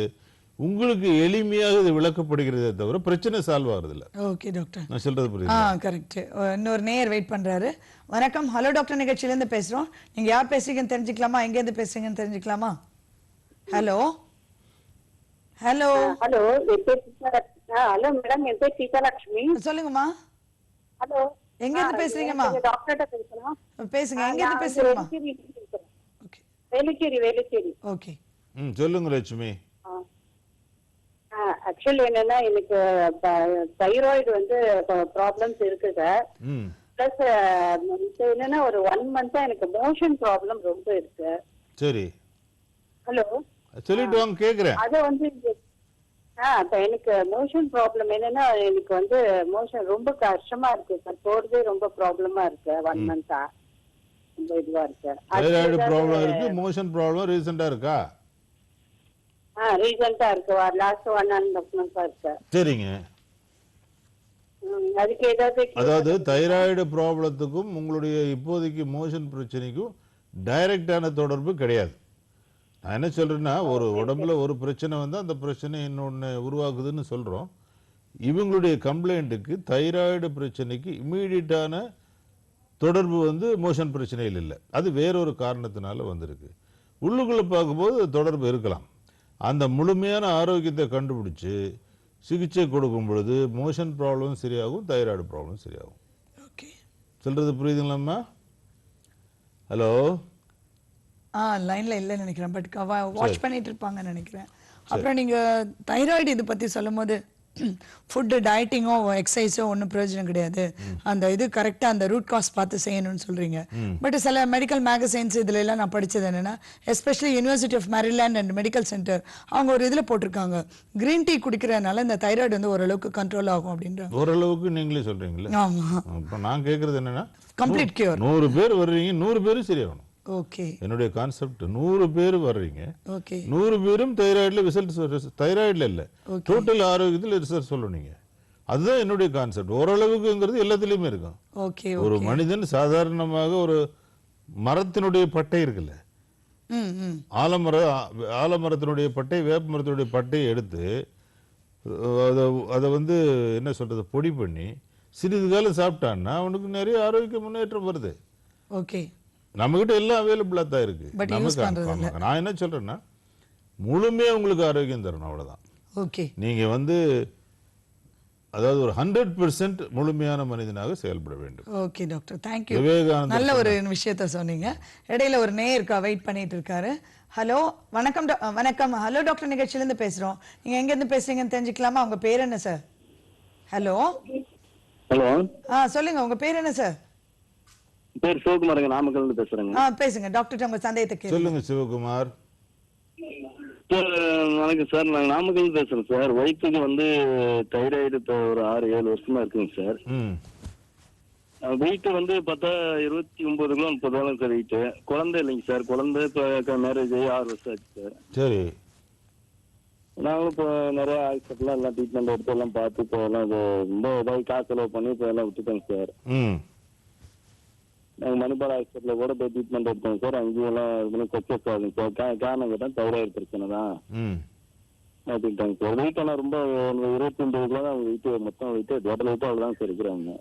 உங்களுக்கு எளிமையாக இது விளக்கப்படுகிறதே தவிர பிரச்சனை சால்வ் ஆகுறது இல்லை. ஓகே டாக்டர், நான் சொல்றது புரியுது? கரெக்ட். இன்னொரு நேயர் வெயிட் பண்றாரு. வணக்கம், ஹலோ டாக்டர் நிகழ்ச்சியிலேருந்து பேசுறோம். நீங்க யார் பேசுறீங்கன்னு தெரிஞ்சுக்கலாமா? எங்கேருந்து பேசுறீங்கன்னு தெரிஞ்சுக்கலாமா? Hello hello hello hello madam, என் பேர் சீதாலட்சுமி. சொல்லுங்கம்மா. ஹலோ, எங்க இருந்து பேசுறீங்கம்மா? டாக்டர்ட்ட பேசலாம். பேசுங்க, எங்க இருந்து பேசுறீங்கம்மா? ஓகே, வேலுச்சேரி. ஓகே, சொல்லுங்க லட்சுமி. ஆக்சுவலி என்னன்னா, எனக்கு தைராய்டு வந்து ப்ராப்ளம்ஸ் இருக்கு சார். பிளஸ் என்னன்னா ஒரு 1 month எனக்கு மோஷன் ப்ராப்ளம் ரொம்ப இருக்கு. சரி, ஹலோ சொல்லிட்டு வாங்க, கேக்குறேன். அத வந்து இப்ப எனக்கு மோஷன் ப்ராப்ளம் என்னன்னா எனக்கு வந்து மோஷன் ரொம்ப கஷ்டமா இருக்கு சார். போறதே ரொம்ப ப்ராப்ளமா இருக்கு 1 மந்தா. ரொம்ப இதுவா இருக்கு. தைராய்டு ப்ராப்ளம் இருக்கு, மோஷன் ப்ராப்ளம் ரீசெண்டா இருக்கா? ரீசெண்டா இருக்கு. லாஸ்ட் 1.5 months இருக்கு. சரிங்க. அதுக்கு அதாவது தைராய்டு ப்ராப்ளத்துக்கும் உங்களுடைய இப்போதைக்கு மோஷன் பிரச்சனைக்கும் டைரக்டான தொடர்பு கிடையாது. நான் என்ன சொல்றேன்னா, ஒரு உடம்புல ஒரு பிரச்சனை வந்து அந்த பிரச்சனை இன்னொன்று உருவாக்குதுன்னு சொல்றோம். இவங்களுடைய கம்ப்ளைண்ட்டுக்கு தைராய்டு பிரச்சனைக்கு இம்மீடியட்டான தொடர்பு வந்து மோஷன் பிரச்சனையில் இல்லை. அது வேறொரு காரணத்தினால வந்திருக்கு. உள்ளுக்குள்ளே பார்க்கும்போது தொடர்பு இருக்கலாம். அந்த முழுமையான ஆரோக்கியத்தை கண்டுபிடிச்சு சிகிச்சை கொடுக்கும் பொழுது மோஷன் ப்ராப்ளம் சரியாகும், தைராய்டு ப்ராப்ளம் சரியாகும். ஓகே, சொல்றது புரியுதுங்களாம்மா? ஹலோ, லைன்ல இல்லைன்னு நினைக்கிறேன், பட் வாட்ச் பண்ணிட்டு இருப்பாங்கன்னு நினைக்கிறேன். அப்புறம் நீங்க தைராய்டு இது பத்தி சொல்லும் போது ஃபுட்டு டயட்டிங்கோ எக்ஸசைஸோ ஒன்றும் பிரயோஜனம் கிடையாது, அந்த இது கரெக்டாக அந்த ரூட் காஸ் பார்த்து செய்யணும்னு சொல்றீங்க. பட் சில மெடிக்கல் மேகசைன்ஸ் இதுல எல்லாம் நான் படிச்சது என்னன்னா, especially university of Maryland and medical center அவங்க ஒரு இதில் போட்டிருக்காங்க, கிரீன் டீ குடிக்கிறதுனால இந்த தைராய்டு வந்து ஓரளவுக்கு கண்ட்ரோல் ஆகும் அப்படின்றாங்க. ஓரளவுக்கு நீங்களே சொல்றீங்களே. ஆமா, இப்போ நான் கேட்கறது என்னன்னா, கம்ப்ளீட் கியூர். 100 பேர் வர்றீங்க, 100 பேரும் சரியாகணும். ஓகே, என்னுடைய கான்செப்ட் 100 பேர் வர்றீங்க, ஓகே, 100 பேரும் தைராய்டுல ரிசல்ட், தைராய்டுல இல்ல டோட்டல் ஆரோக்கியத்தில் ரிசல்ட் சொல்லணுங்க. அதுதான் என்னுடைய கான்செப்ட். ஓரளவுக்குங்கிறது எல்லாத்துலயுமே இருக்கும். ஓகே, ஒரு மனிதன் சாதாரணமாக ஒரு மரத்தினுடைய பட்டை இருக்குல்ல, ஆலமரத்தினுடைய பட்டை, வேப்ப மரத்தினுடைய பட்டையை எடுத்து அதை வந்து என்ன சொல்றது பொடி பண்ணி சிறிது காலம் சாப்பிட்டான்னா அவனுக்கு நிறைய ஆரோக்கிய முன்னேற்றம் வருது. ஓகே, நம்மகிட்ட எல்லாம் அவைலபிளாக தான் இருக்கு. நான் என்ன சொல்றேன்னா, முழுமையா உங்களுக்கு ஆரோக்கியம் தரணும், அவ்வளவுதான். ஓகே, நீங்க வந்து அதாவது ஒரு 100% முழுமையான மனிதனாக செயல்பட வேண்டும். Okay doctor, thank you. விவேகானந்தர் நல்ல ஒரு விஷயத்த சொன்னீங்க. இடையில ஒரு நேயருக்கா வெயிட் பண்ணிட்டு இருக்காரு. ஹலோ, வணக்கம். வணக்கம். ஹலோ டாக்டர், நிகழ்ச்சியிலேருந்து பேசுறோம். நீங்க எங்க இருந்து பேசுறீங்கன்னு தெரிஞ்சுக்கலாமா? உங்க பேர் என்ன சார்? ஹலோ. ஹலோ. சொல்லுங்க, உங்க பேர் என்ன சார்? பேர் சிவகுமாருங்க, நாமக்கல்ல இருந்து பேசுறேங்க. பேசுங்க டாக்டர், உங்க சந்தேகத்தை கேளுங்க. சொல்லுங்க சிவகுமார். சார் வணக்கம் சார், நாங்கள் நாமக்கல் பேசுறோம் சார். ஒய்ஃபுக்கு வந்து தைராய்டு இப்போ ஒரு 6-7 வருஷமா இருக்குங்க சார். வெயிட் வந்து பார்த்தா 29 கிலோ 30 கிலோ சார் வெயிட். குழந்தை இல்லைங்க சார், குழந்தை இப்போ மேரேஜ் ஆகி 6 வருஷம் ஆச்சு சார். சரி. நாங்களும் இப்போ நிறைய ஹாஸ்பிட்டல்லாம் எல்லாம் ட்ரீட்மெண்ட் எடுத்து எல்லாம் பார்த்து இப்போ எல்லாம் ரொம்ப ஏதாவது காசு செலவு பண்ணி இப்போ எல்லாம் விட்டுட்டோங்க சார். நாங்கள் மணிப்பால் ஹாஸ்பிட்டலில் கூட போய் ட்ரீட்மெண்ட் எடுத்தோங்க சார். அங்கேயும் எல்லாம் சக்ஸஸ் ஆகுங்க சார். காரணம் கேட்டால் தைராய்டு பிரச்சனை தான் மாற்றிட்டாங்க சார். வெயிட் ஆனால் ரொம்ப 29 கிலோ தான் வெயிட், மொத்தம் வெயிட் டோட்டல் வெயிட் அவ்வளோதான் சார் இருக்கிறாங்க.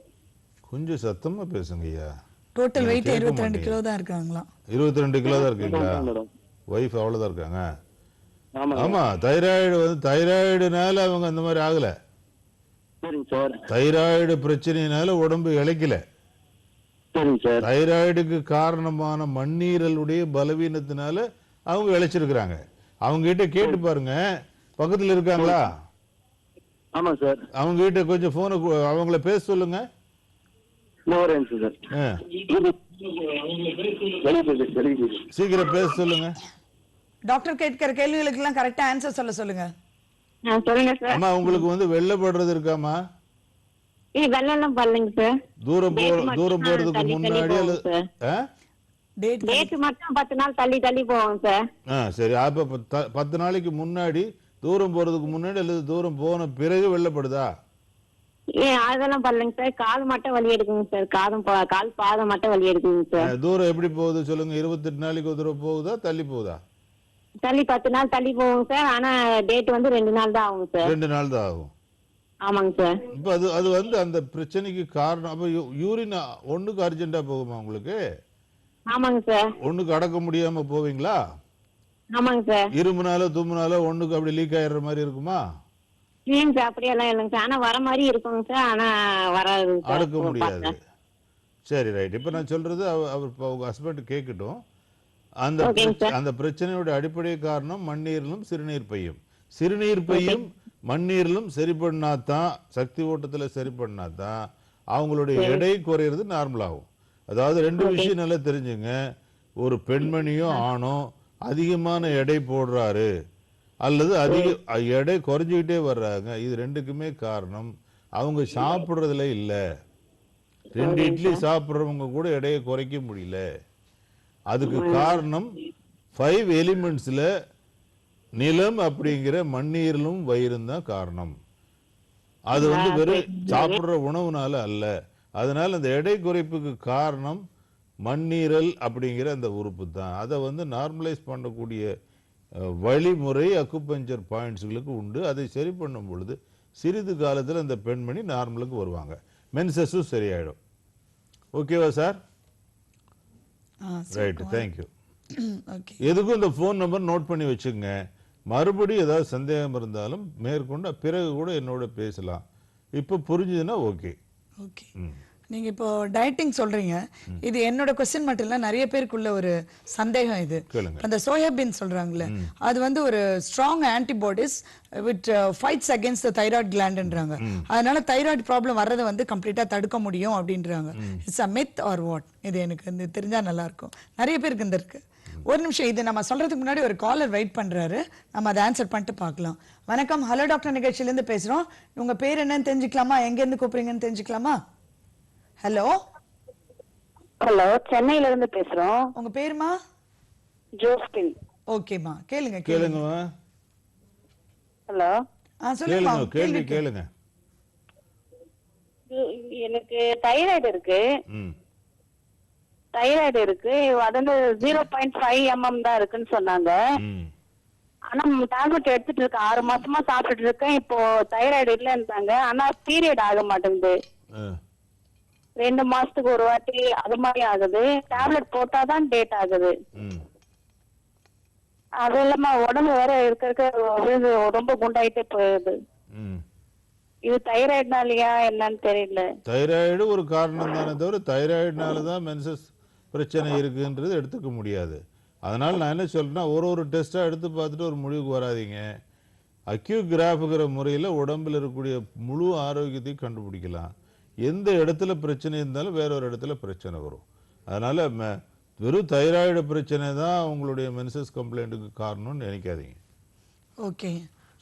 கொஞ்சம் சத்தமா பேசுங்க ஐயா. டோட்டல் வெயிட் 22 கிலோ தான் இருக்காங்களா? 22 கிலோ தான் இருக்கீங்களா? ஒய்ஃப் அவ்வளோதான் இருக்காங்க. ஆமா, தைராய்டு வந்து தைராய்டுனால அவங்க அந்த மாதிரி ஆகல. சரிங்க சார். தைராய்டு பிரச்சனையினால உடம்பு இழைக்கல. சரிங்க சார். தைராய்டுக்கு காரணமான மண்ணீரலுடைய பலவீனத்தினால அவங்க இழைச்சிருக்கிறாங்க. அவங்க கிட்ட கேட்டு பாருங்க, பக்கத்துல இருக்காங்களா? ஆமா சார். அவங்க கிட்ட கொஞ்சம் போனை அவங்கள பேச சொல்லுங்க. சீக்கிரம் பேச சொல்லுங்க. டாக்டர் கேட்கிற கேள்விகளுக்கு எல்லாம் கரெக்டா ஆன்சர் சொல்ல சொல்லுங்க. சொல்லுங்க சார். அம்மா, உங்களுக்கு வந்து வெள்ளப்படுறது இருக்காமா? வெள்ளம் பல்லுங்க சார். தூரம் போறதுக்கு முன்னாடி டேட் மட்டும் 10 நாள் தள்ளி தள்ளி போவோம் சார். சரி, அப்ப 10 நாளைக்கு முன்னாடி தூரம் போறதுக்கு முன்னாடி அல்லது தூரம் போன பிறகு வெள்ளப்படுதா? அதெல்லாம் பல்லுங்க சார். கால் மட்டும் வலி எடுக்குங்க சார். கால் பாதம் மட்டும் வலி எடுக்குங்க சார். தூரம் எப்படி போகுது சொல்லுங்க? 28 நாளைக்கு ஒரு தூரம் போகுதா, தள்ளி போகுதா? தள்ளி 10 நாள் தள்ளி போவோங்க சார். ஆனா டேட் வந்து 2 நாள் தான் ஆகும் சார். 2 நாள் தான் ஆகும். ஆமாங்க சார். இப்ப அது வந்து அந்த பிரச்சனைக்கு காரணம். அப்ப யூரின் ஒண்ணுக்கு அர்ஜென்டா போகுமா உங்களுக்கு? ஆமாங்க சார். ஒண்ணுக்கு அடக்க முடியாம போவீங்களா? ஆமாங்க சார். இருமுனாலோ தும்முனாலோ ஒண்ணுக்கு அப்படி லீக் ஆயிடுற மாதிரி இருக்குமா? இல்லைங்க சார், அப்படியெல்லாம் இல்லைங்க சார். ஆனா வர மாதிரி இருக்குங்க சார், ஆனா வராது, அடக்க முடியாது. சரி, ரைட். இப்ப நான் சொல்றது அவர் உங்க ஹஸ்பண்ட் கேட்கட்டும். அந்த பிரச்சனையோட அடிப்படை காரணம் மண்ணீரலும் சிறுநீர் பையும். சிறுநீர் பையும் மண்ணீரலும் சரி பண்ணாதான், சக்தி ஓட்டத்துல சரி பண்ணாதான் அவங்களுடைய எடை குறையிறது நார்மல் ஆகும். அதாவது 2 விஷயம் நல்லா தெரிஞ்சுங்க. ஒரு பெண்மணியோ ஆணோ அதிகமான எடை போடுறாரு அல்லது அதிக எடை குறைஞ்சிக்கிட்டே வர்றாங்க. இது ரெண்டுக்குமே காரணம் அவங்க சாப்பிட்றதுல இல்லை. 2 இட்லி சாப்பிட்றவங்க கூட எடையை குறைக்க முடியல. அதுக்கு காரணம் 5 எலிமெண்ட்ஸில் நிலம் அப்படிங்கிற மண்ணீரலும் வயிறும் தான் காரணம். அது வந்து வெறும் சாப்பிட்ற உணவுனால அல்ல. அதனால அந்த எடை குறைப்புக்கு காரணம் மண்ணீரல் அப்படிங்கிற அந்த உறுப்பு தான். அதை வந்து நார்மலைஸ் பண்ணக்கூடிய வழிமுறை அக்குபஞ்சர் பாயிண்ட்ஸ்களுக்கு உண்டு. அதை சரி பண்ணும் பொழுது சிறிது காலத்தில் அந்த பெண்மணி நார்மலுக்கு வருவாங்க, மென்சஸும் சரியாயிடும். ஓகேவா சார்? Right, thank you. எதுக்கும் இந்த ஃபோன் நம்பர் நோட் பண்ணி வச்சுங்க. மறுபடியும் ஏதாவது சந்தேகம் இருந்தாலும் மேற்கொண்டு பிறகு கூட என்னோட பேசலாம். இப்போ புரிஞ்சுதுன்னா ஓகே. ஓகே, நீங்க இப்போ டயட்டிங் சொல்றீங்க. இது என்னோட கொஸ்டின் மட்டும் இல்ல, நிறைய பேருக்குள்ள ஒரு சந்தேகம். இது அந்த சோயாபீன் சொல்றாங்கல்ல, அது வந்து ஒரு strong antibodies with fights against the thyroid கிளாண்ட்ன்றாங்க. அதனால தைராய்டு ப்ராப்ளம் வர்றதை வந்து கம்ப்ளீட்டா தடுக்க முடியும் அப்படின்றாங்க. It's a myth or what? இது எனக்கு தெரிஞ்சா நல்லா இருக்கும். நிறைய பேருக்கு இந்த இருக்கு. ஒரு நிமிஷம், இது நம்ம சொல்றதுக்கு முன்னாடி ஒரு காலர் வெயிட் பண்றாரு, நம்ம அதை ஆன்சர் பண்ணிட்டு பார்க்கலாம். வணக்கம், ஹலோ டாக்டர் நிகழ்ச்சியில இருந்து பேசுறோம். உங்க பேர் என்னன்னு தெரிஞ்சுக்கலாமா? எங்க இருந்து கூப்பிடுறீங்கன்னு தெரிஞ்சுக்கலாமா? ஹலோ ஹலோ, சென்னையில இருந்து பேசுறோம். உங்க பேருமா? ஜோஸ்பின். ஓகேமா, கேளுங்க. கேளுங்கம்மா. ஹலோ, சொல்லுங்க, கேள்வி கேளுங்க. எனக்கு தைராய்டு இருக்கு. தைராய்டு இருக்கு. அது வந்து 0.5 mm தான் இருக்குன்னு சொன்னாங்க. ஆனா டேப்லெட் எடுத்துட்டு இருக்கேன், 6 மாசமா சாப்பிட்டுட்டு இருக்கேன். இப்போ தைராய்டு இல்லைன்றாங்க. ஆனா பீரியட் ஆக மாட்டேங்குது. 2 மாசத்துக்கு ஒரு வாட்டி அது மாதிரி ஆகுது. டேப்லெட் போட்டாதான் டேட் ஆகுது. அது இல்லாம உடம்பு வேற இருக்க ரொம்ப குண்டாயிட்டே போயிடுது. இது தைராய்டுனாலயா என்னன்னு தெரியல. தைராய்டு ஒரு காரணம் தானே தவிர தைராய்டுனால தான் மென்சஸ் பிரச்சனை இருக்குன்றது எடுத்துக்க முடியாது. அதனால நான் என்ன சொல்றேன்னா, ஒரு டெஸ்ட்டாக எடுத்து பார்த்துட்டு ஒரு முடிவுக்கு வராதிங்க. அக்யூகிராஃபுங்கிற முறையில் உடம்பில் இருக்கக்கூடிய முழு ஆரோக்கியத்தையும் கண்டுபிடிக்கலாம். எந்த இடத்துல பிரச்சனை இருந்தாலும் வேற ஒரு இடத்துல பிரச்சனை வரும். அதனால வெறும் தைராய்டு பிரச்சனை தான் உங்களுடைய மென்சஸ் கம்ப்ளைண்ட்டுக்கு காரணம்னு நினைக்காதீங்க. ஓகே.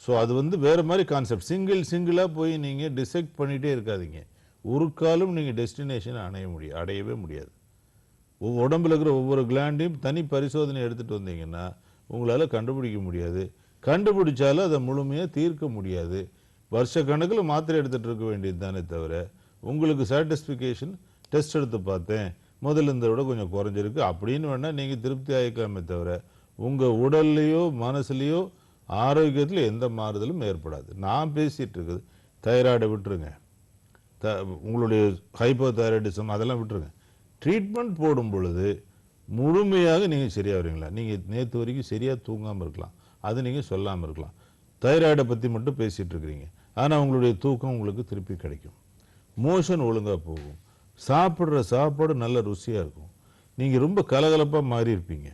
ஸோ அது வந்து வேறு மாதிரி கான்செப்ட். சிங்கிளாக போய் நீங்கள் டிசெக்ட் பண்ணிகிட்டே இருக்காதீங்க. ஒரு காலம் நீங்கள் டெஸ்டினேஷனை அடையவே முடியாது. உடம்புல இருக்கிற ஒவ்வொரு கிளாண்டையும் தனி பரிசோதனை எடுத்துகிட்டு வந்தீங்கன்னா உங்களால் கண்டுபிடிக்க முடியாது. கண்டுபிடிச்சாலும் அதை முழுமையாக தீர்க்க முடியாது. வருஷ கணக்கில் மாத்திரை எடுத்துகிட்டு இருக்க வேண்டியது தானே தவிர உங்களுக்கு சாட்டிஸ்ஃபிகேஷன் டெஸ்ட் எடுத்து பார்த்தேன், முதல்ல இந்த விட கொஞ்சம் குறைஞ்சிருக்கு அப்படின்னு வேணால் நீங்கள் திருப்தி ஆகிக்கலாமே தவிர உங்கள் உடல்லையோ மனசுலையோ ஆரோக்கியத்தில் எந்த மாறுதலும் ஏற்படாது. நான் பேசிகிட்டு இருக்குது தைராய்டை விட்டுருங்க, உங்களுடைய ஹைப்போ தைராய்டிசம் அதெல்லாம் விட்டுருங்க. ட்ரீட்மெண்ட் போடும் பொழுது முழுமையாக நீங்கள் சரியாக வரீங்களா? நீங்கள் நேற்று வரைக்கும் சரியாக தூங்காமல் இருக்கலாம், அது நீங்கள் சொல்லாமல் இருக்கலாம். தைராய்டை பற்றி மட்டும் பேசிகிட்டு இருக்கிறீங்க. ஆனால் உங்களுடைய தூக்கம் உங்களுக்கு திருப்பி கிடைக்கும், மோஷன் ஒழுங்காக போகும், சாப்பிட்ற சாப்பாடு நல்ல ருசியாக இருக்கும், நீங்கள் ரொம்ப கலகலப்பாக மாறி இருப்பீங்க,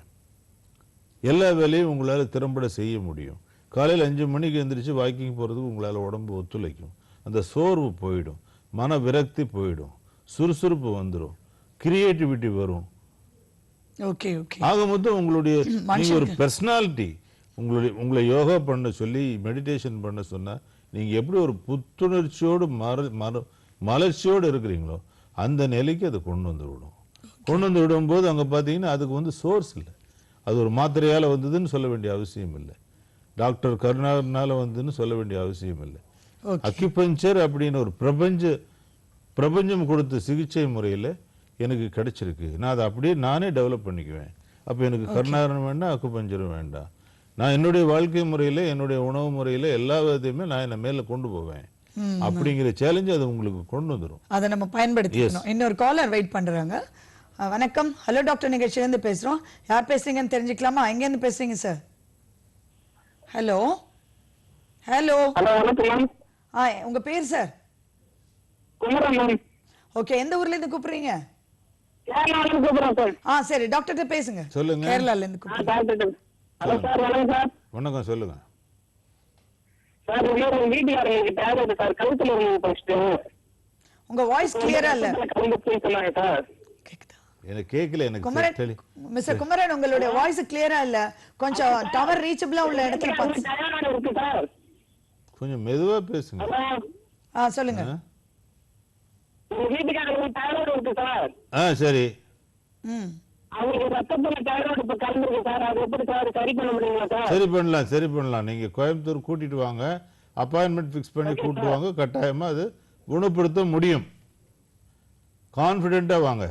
எல்லா வேலையும் உங்களால் திறம்பட செய்ய முடியும். காலையில் 5 மணிக்கு எழுந்திரிச்சு வாக்கிங் போகிறதுக்கு உங்களால் உடம்பு ஒத்துழைக்கும். அந்த சோர்வு போயிடும், மன விரக்தி போயிடும், சுறுசுறுப்பு வந்துடும், கிரியேட்டிவிட்டி வரும். Okay okay. ஆக மொத்தம் உங்களுடைய நீங்கள் ஒரு பர்சனாலிட்டி, உங்களை யோகா பண்ண சொல்லி மெடிடேஷன் பண்ண சொன்னால் நீங்கள் எப்படி ஒரு புத்துணர்ச்சியோடு மலர்ச்சியோடு இருக்கிறீங்களோ அந்த நிலைக்கு அதை கொண்டு வந்து விடும். கொண்டு வந்து விடும்போது அங்கே பார்த்தீங்கன்னா அதுக்கு வந்து சோர்ஸ் இல்லை. அது ஒரு மாத்திரையால் வந்ததுன்னு சொல்ல வேண்டிய அவசியம் இல்லை, டாக்டர் கருணாகரனால வந்ததுன்னு சொல்ல வேண்டிய அவசியம் இல்லை. அக்யூபஞ்சர் அப்படின்னு ஒரு பிரபஞ்சம் கொடுத்த சிகிச்சை முறையில் எனக்கு கிடைச்சிருக்கு. நான் அதை அப்படியே நானே டெவலப் பண்ணிக்குவேன். அப்போ எனக்கு கருணாகரன் வேண்டாம், அக்குபஞ்சரும் வேண்டாம். நான் என்னுடைய வாழ்க்கை முறையில் என்னுடைய உணவு முறையில் எல்லா விதத்தையுமே நான் என்ன மேலே கொண்டு போவேன். அப்படிங்கிற சேலஞ்சு அது உங்களுக்கு கொண்டு வந்துடும். அதை நம்ம பயன்படுத்திக்கணும். இன்னொரு காலர் வெயிட் பண்றாங்க. வணக்கம், ஹலோ டாக்டர் நிகழ்ச்சியிலேருந்து பேசுறோம். யார் பேசுறீங்கன்னு தெரிஞ்சுக்கலாமா? எங்கேருந்து பேசுறீங்க சார்? Hello hello. உங்க பேர் சார்? ஓகே, எந்த ஊர்ல இருந்து கூப்பிடுறீங்க? சரி, டாக்டர் பேசுங்க. சொல்லுங்க. கேரளால இருந்து கூப்பிடுறேன். வணக்கம், சொல்லுங்க. உங்க வாய்ஸ் கிளியரா இல்ல. எனக்கு கேட்கல. எனக்கு மிஸ்டர் குமரன் உங்களுடைய வாய்ஸ் கிளியரா இல்ல. கொஞ்சம் டவர் ரீச்சபிளா உள்ள இடத்துல பார்த்து கொஞ்சம் மெதுவா பேசுங்க. சொல்லுங்க. வீட்டுக்காரங்க தைராய்டு இருக்கு சார். சரி. அவங்களுக்கு ரத்தத்துல தைராய்டு இப்ப கலந்துருக்கு சார். அது எப்படி சார் சரி பண்ண முடியுமா சார்? சரி பண்ணலாம். நீங்க கோயம்புத்தூர் கூட்டிட்டு வாங்க, அப்பாயின்மெண்ட் ஃபிக்ஸ் பண்ணி கூட்டிட்டு வாங்க. கட்டாயமா அது குணப்படுத்த முடியும். கான்ஃபிடென்ட்டா வாங்க.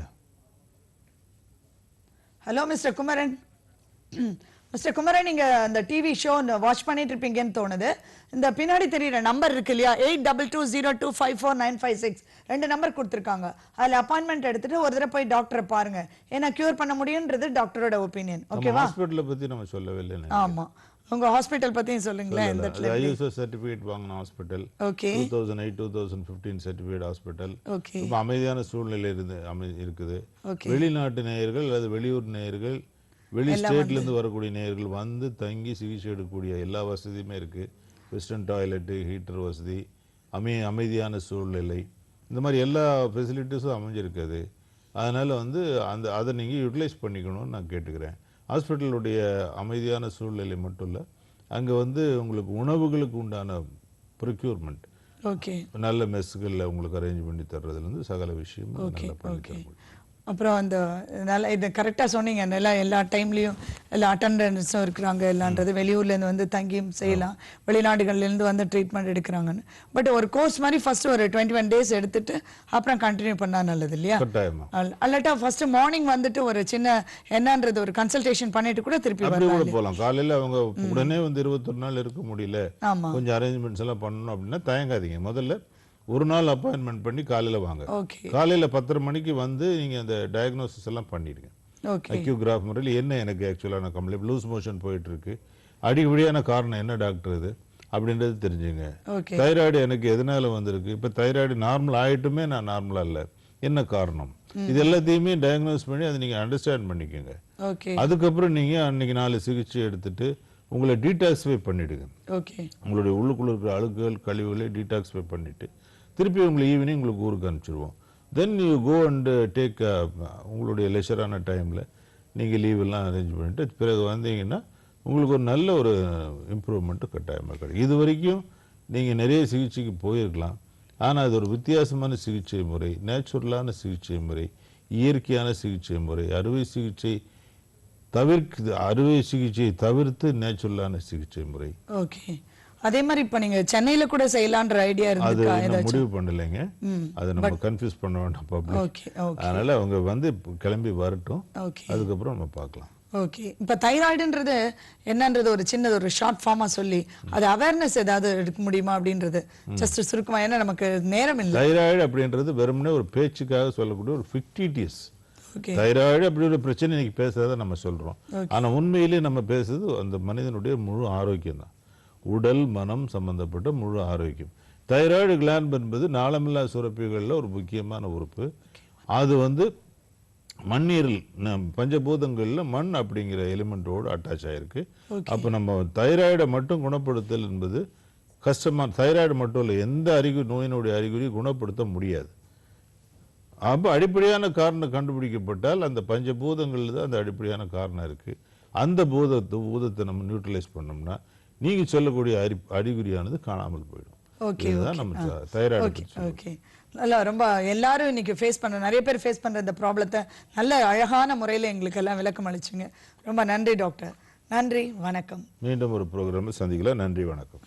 Hello mister Kumaran. Mister Kumaran, நீங்க அந்த டிவி ஷோ வாட்ச் பண்ணிட்டு இருப்பீங்கன்னு தோணுது. இந்த பின்னாடி தெரியுற நம்பர் இருக்கு இல்லையா, 8220254956, 2 நம்பர் கொடுத்துருக்காங்க. அதில் அப்பாயின்மெண்ட் எடுத்துட்டு ஒரு தடவை போய் டாக்டரை பாருங்க. ஏன்னா கியூர் பண்ண முடியும்ன்றது டாக்டரோட ஒப்பீனியன். ஓகேவா? ஹாஸ்பிடலை பத்தி நம்ம சொல்லவே இல்லை. ஆமா, உங்க ஹாஸ்பிடல் பத்தியும் சொல்லுங்களேன். இந்த ஐஎஸ்ஓ சர்டிபிகேட் வாங்கின hospital. Okay. 2008-2015 certificate hospital. Okay. ரொம்ப அமைதியான சூழ்நிலை இருக்குது. வெளிநாட்டு நேயர்கள் அல்லது வெளியூர் நேயர்கள், வெளி ஸ்டேட்ல இருந்து வரக்கூடிய நேயர்கள் வந்து தங்கி சிகிச்சை எடுக்கக்கூடிய எல்லா வசதியுமே இருக்கு. வெஸ்டர்ன் டாய்லெட்டு, ஹீட்டர் வசதி, அமைதியான சூழ்நிலை, இந்த மாதிரி எல்லா ஃபெசிலிட்டிஸும் அமைஞ்சிருக்குது. அதனால வந்து அதை நீங்கள் யூட்டிலைஸ் பண்ணிக்கணும்னு நான் கேட்டுக்கிறேன். ஹாஸ்பிட்டலுடைய அமைதியான சூழ்நிலை மட்டும் இல்லை, அங்கே வந்து உங்களுக்கு உணவுகளுக்கு உண்டான ப்ரொக்யூர்மெண்ட், நல்ல மெஸ்களில் உங்களுக்கு அரேஞ்ச் பண்ணி தர்றதுலேருந்து சகல விஷயமும் நல்லா பண்ணி தர முடியும். அப்புறம் அந்த நல்லா இது கரெக்டாக சொன்னீங்க. நல்லா எல்லா டைம்லேயும் எல்லா அட்டண்டன்ஸும் இருக்கிறாங்க. எல்லான்றது வெளியூர்லேருந்து வந்து தங்கியும் செய்யலாம், வெளிநாடுகள்லேருந்து வந்து ட்ரீட்மெண்ட் எடுக்கிறாங்கன்னு. பட் ஒரு கோர்ஸ் மாதிரி ஃபர்ஸ்ட் ஒரு 21 days எடுத்துட்டு அப்புறம் கண்டினியூ பண்ணால் நல்லது இல்லையா? அல்லாட்டா ஃபர்ஸ்ட் மார்னிங் வந்துட்டு ஒரு சின்ன என்னன்றது ஒரு கன்சல்டேஷன் பண்ணிட்டு கூட திருப்பி போகலாம். காலையில் அவங்க உடனே வந்து 21 நாள் இருக்க முடியல, கொஞ்சம் அரேஞ்ச்மெண்ட்ஸ் எல்லாம் பண்ணணும் அப்படின்னா தயங்காதீங்க. முதல்ல ஒரு நாள் அப்பாயின்மெண்ட் பண்ணி காலையில் வாங்க. காலையில் 10:30 மணிக்கு வந்து நீங்கள் அந்த டயக்னோசிஸ் எல்லாம் பண்ணிடுங்க. அக்யூகிராஃப் முறையில் என்ன எனக்கு ஆக்சுவலான கம்ப்ளைண்ட், லூஸ் மோஷன் போயிட்டு இருக்கு, அடிப்படையான காரணம் என்ன டாக்டர் இது அப்படின்றது தெரிஞ்சுங்க. தைராய்டு எனக்கு எதனால வந்திருக்கு, இப்போ தைராய்டு நார்மல் ஆகிட்டுமே நான் நார்மலாக இல்லை, என்ன காரணம், இது எல்லாத்தையுமே டயக்னோஸ் பண்ணி அதை நீங்கள் அண்டர்ஸ்டாண்ட் பண்ணிக்கோங்க. அதுக்கப்புறம் நீங்கள் அன்னைக்கு 4 சிகிச்சை எடுத்துட்டு உங்களை டீடாக்ஸிஃபை பண்ணிடுங்க. உங்களுடைய உள்ளுக்குள்ள இருக்கிற அழுக்குகள் கழிவுகளை டீடாக்ஸிஃபை பண்ணிட்டு திருப்பி உங்களை ஈவினிங் உங்களுக்கு ஊருக்கு அனுப்பிச்சிடுவோம். Then you go and take உங்களுடைய லெஷரான டைமில் நீங்கள் லீவெல்லாம் அரேஞ்ச் பண்ணிட்டு பிறகு வந்தீங்கன்னா உங்களுக்கு ஒரு நல்ல ஒரு இம்ப்ரூவ்மெண்ட்டு கட்டாயமாக கிடைக்கும். இது வரைக்கும் நீங்கள் நிறைய சிகிச்சைக்கு போயிருக்கலாம், ஆனால் அது ஒரு வித்தியாசமான சிகிச்சை முறை, நேச்சுரலான சிகிச்சை முறை, இயற்கையான சிகிச்சை முறை, அறுவை சிகிச்சையை தவிர்த்து நேச்சுரலான சிகிச்சை முறை. அதே மாதிரி இப்ப நீங்க சென்னையில கூட செய்யலாம்ன்ற ஐடியா இருக்கு. அது முடிவு பண்ணலைங்க, அதை நம்ம கன்ஃபியூஸ் பண்ண வேண்டாம் பப்ளிக். அதனால அவங்க வந்து கிளம்பி வரட்டும், அதுக்கப்புறம் நம்ம பார்க்கலாம். ஓகே. இப்ப தைராய்டுன்றது என்னன்றது ஒரு சின்னது ஒரு ஷார்ட் ஃபார்மா சொல்லி அது அவேர்னஸ் ஏதாவது எடுக்க முடியுமா அப்படின்றது ஜஸ்ட் சுருக்கமா, ஏன்னா நமக்கு நேரம் இல்லை. தைராய்டு அப்படின்றது வெறுமனே ஒரு பேச்சுக்காக சொல்லக்கூடிய ஒரு ஃபிக்டிட்டியஸ். தைராய்டு அப்படி ஒரு பிரச்சனை இன்னைக்கு பேசுறத நம்ம சொல்றோம், ஆனா உண்மையிலேயே நம்ம பேசுறது அந்த மனிதனுடைய முழு ஆரோக்கியம் தான், உடல் மனம் சம்பந்தப்பட்ட முழு ஆரோக்கியம். தைராய்டு கிளாண்ட் என்பது நாளமில்லா சுரப்பிகளில் ஒரு முக்கியமான உறுப்பு. அது வந்து மண்ணீரல் பஞ்சபூதங்களில் மண் அப்படிங்கிற எலிமெண்டோடு அட்டாச் ஆயிருக்கு. அப்போ நம்ம தைராய்டை மட்டும் குணப்படுத்தல் என்பது கஷ்டமான, தைராய்டு மட்டும் இல்லை, எந்த நோயினுடைய அறிகுறி குணப்படுத்த முடியாது. அப்போ அடிப்படையான காரணம் கண்டுபிடிக்கப்பட்டால் அந்த பஞ்சபூதங்களில் தான் அந்த அடிப்படையான காரணம் இருக்கு. அந்த பூதத்தை நம்ம நியூட்ரலைஸ் பண்ணோம்னா நீங்க சொல்லக்கூடிய அறிகுறியானது காணாமல் போயிடும். இதுதான் நம்ம தைராய்டு. ரொம்ப எல்லாரும் இன்னைக்கு ஃபேஸ் பண்ற, நிறைய பேர் ஃபேஸ் பண்ற இந்த ப்ராப்ளத்தை நல்ல அழகான முறையில் எங்களுக்கு எல்லாம் விளக்கம் அளிச்சிங்க. ரொம்ப நன்றி டாக்டர். நன்றி, வணக்கம். மீண்டும் ஒரு ப்ரோக்ராமில் சந்திக்கலாம். நன்றி, வணக்கம்.